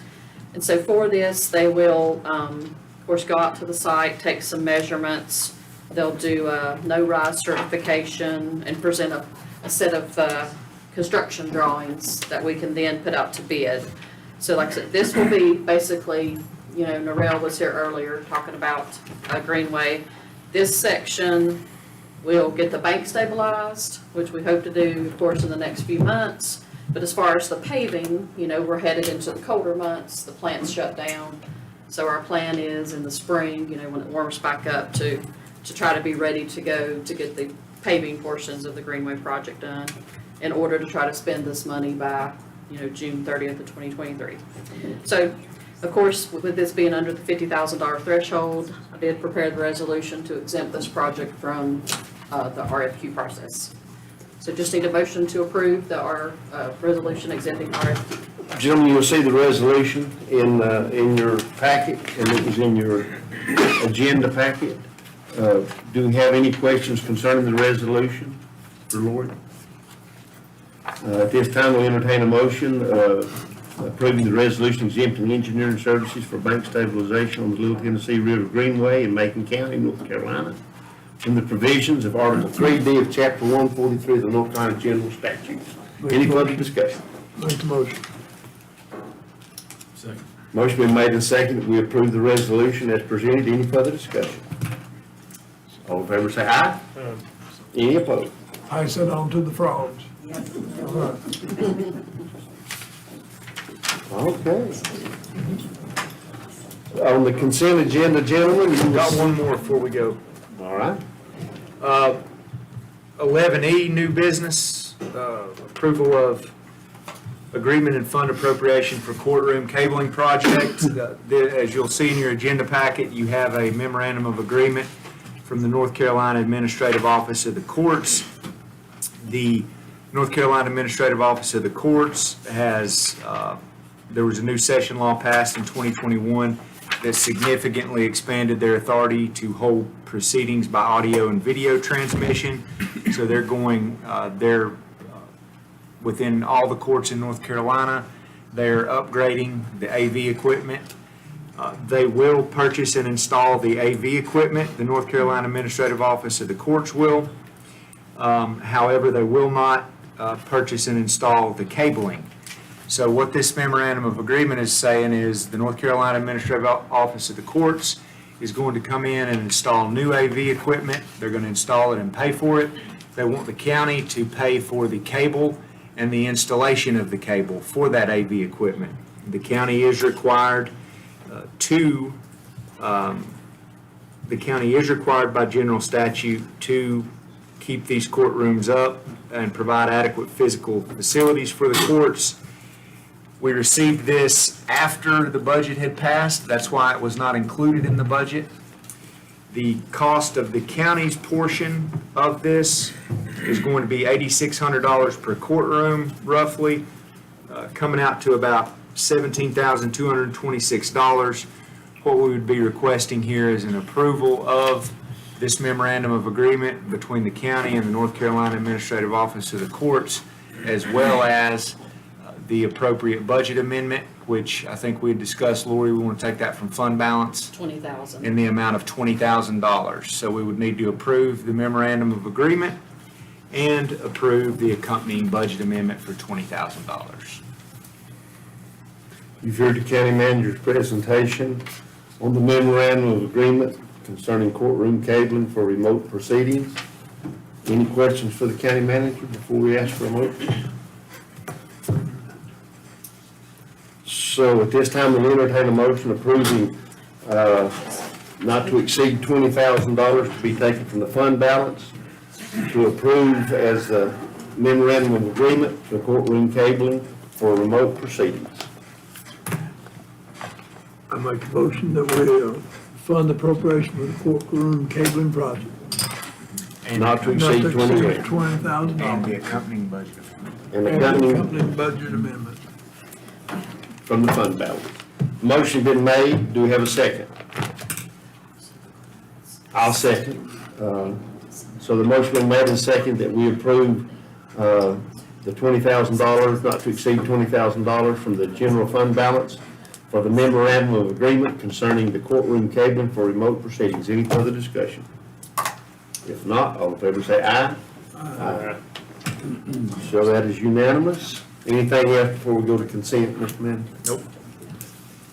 And so for this, they will, of course, go out to the site, take some measurements. They'll do a no-rise certification and present a set of construction drawings that we can then put out to bid. So like I said, this will be basically, you know, Norrell was here earlier talking about Greenway. This section will get the bank stabilized, which we hope to do, of course, in the next few months. But as far as the paving, you know, we're headed into the colder months, the plant's shut down. So our plan is in the spring, when it warms back up, to try to be ready to go to get the paving portions of the Greenway project done in order to try to spend this money by, June 30th of 2023. So, of course, with this being under the $50,000 threshold, I did prepare the resolution to exempt this project from the RFQ process. So just need a motion to approve our resolution exempting RFQ. Gentlemen, you'll see the resolution in your packet, and it was in your agenda packet. Do we have any questions concerning the resolution for Lori? At this time, we'll entertain a motion approving the resolution exempting engineering services for bank stabilization on the Little Tennessee River Greenway in Macon County, North Carolina, from the provisions of Article 3D of Chapter 143 of the North Carolina General Statutes. Any further discussion? Make the motion. Second. Motion been made and seconded that we approve the resolution as presented. Any further discussion? All in favor say aye. Any opposed? I said on to the frogs. Okay. On the consent agenda, gentlemen, you Got one more before we go. All right. 11E, new business, approval of agreement and fund appropriation for courtroom cabling project. As you'll see in your agenda packet, you have a memorandum of agreement from the North Carolina Administrative Office of the Courts. The North Carolina Administrative Office of the Courts has, there was a new session law passed in 2021 that significantly expanded their authority to hold proceedings by audio and video transmission. So they're going, within all the courts in North Carolina, they're upgrading the AV equipment. They will purchase and install the AV equipment. The North Carolina Administrative Office of the Courts will. However, they will not purchase and install the cabling. So what this memorandum of agreement is saying is the North Carolina Administrative Office of the Courts is going to come in and install new AV equipment. They're going to install it and pay for it. They want the county to pay for the cable and the installation of the cable for that AV equipment. The county is required by general statute to keep these courtrooms up and provide adequate physical facilities for the courts. We received this after the budget had passed. That's why it was not included in the budget. The cost of the county's portion of this is going to be $8,600 per courtroom, roughly, coming out to about $17,226. What we would be requesting here is an approval of this memorandum of agreement between the county and the North Carolina Administrative Office of the Courts, as well as the appropriate budget amendment, which I think we had discussed, Lori, we want to take that from fund balance $20,000. in the amount of $20,000. So we would need to approve the memorandum of agreement and approve the accompanying budget amendment for $20,000. You've heard the county manager's presentation on the memorandum of agreement concerning courtroom cabling for remote proceedings. Any questions for the county manager before we ask for a motion? So at this time, we'll entertain a motion approving not to exceed $20,000 to be taken from the fund balance to approve as a memorandum of agreement the courtroom cabling for remote proceedings. I make a motion that we fund the appropriation for the courtroom cabling project. And Not to exceed $20,000. $20,000. And the accompanying budget. And And accompanying accompanying budget amendment. from the fund balance. Motion been made. Do we have a second? I'll second. So the motion been made and second that we approve the $20,000, not to exceed $20,000 from the general fund balance for the memorandum of agreement concerning the courtroom cabling for remote proceedings. Any further discussion? If not, all in favor say aye. Aye. So that is unanimous. Anything else before we go to consent, Mr. Manning? Nope.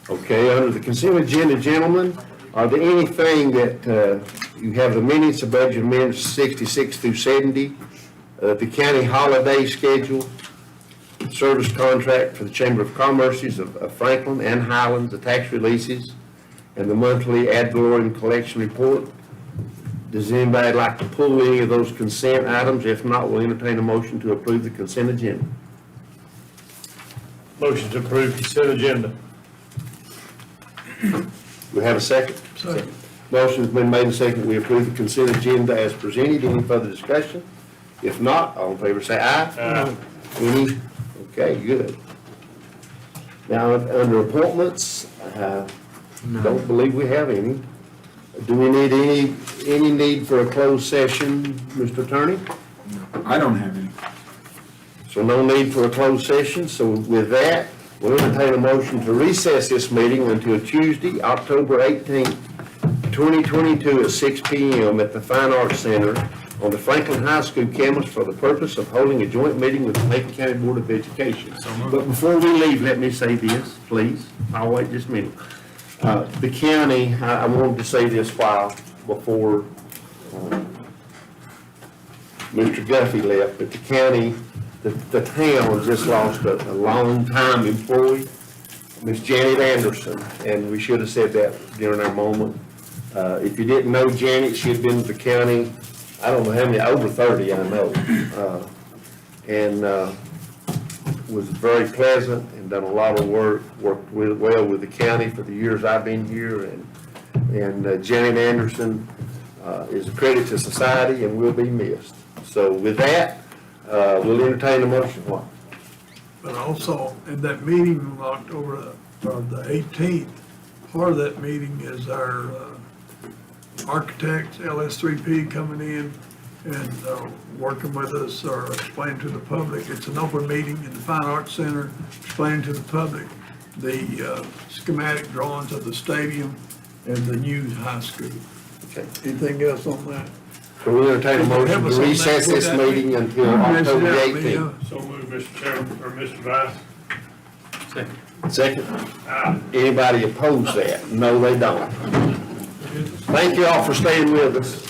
Okay, under the consent agenda, gentlemen, are there anything that you have the minutes of budget amendments 66 through 70, the county holiday schedule, service contract for the Chamber of Commerce's of Franklin and Highlands, the tax releases, and the monthly ad valorem collection report. Does anybody like to pull any of those consent items? If not, we'll entertain a motion to approve the consent agenda. Motion to approve consent agenda. We have a second? Second. Motion's been made and seconded. We approve the consent agenda as presented. Any further discussion? If not, all in favor say aye. Aye. Any? Okay, good. Now, under appointments, don't believe we have any. Do we need any need for a closed session, Mr. Attorney? I don't have any. So no need for a closed session. So with that, we'll entertain a motion to recess this meeting until Tuesday, October 18th, 2022 at 6 p.m. at the Fine Arts Center on the Franklin High School campus for the purpose of holding a joint meeting with the Macon County Board of Education. But before we leave, let me say this, please. I'll wait just a minute. The county, I wanted to say this before Mr. Guffey left, but the county, the town just lost a long-time employee, Miss Janet Anderson, and we should have said that during our moment. If you didn't know Janet, she had been with the county, I don't know how many, over 30, I know. And was very pleasant and done a lot of work, worked well with the county for the years I've been here. And Janet Anderson is a credit to society and will be missed. So with that, we'll entertain a motion. What? But also, in that meeting on October, or the 18th, part of that meeting is our architects, LS3P, coming in and working with us or explaining to the public. It's an open meeting in the Fine Arts Center, explaining to the public the schematic drawings of the stadium and the new high school. Okay. Anything else on that? So we'll entertain a motion to recess this meeting until October the 18th. So move, Mr. Chairman, or Mr. Vice. Second. Anybody oppose that? No, they don't. Thank you all for staying with us.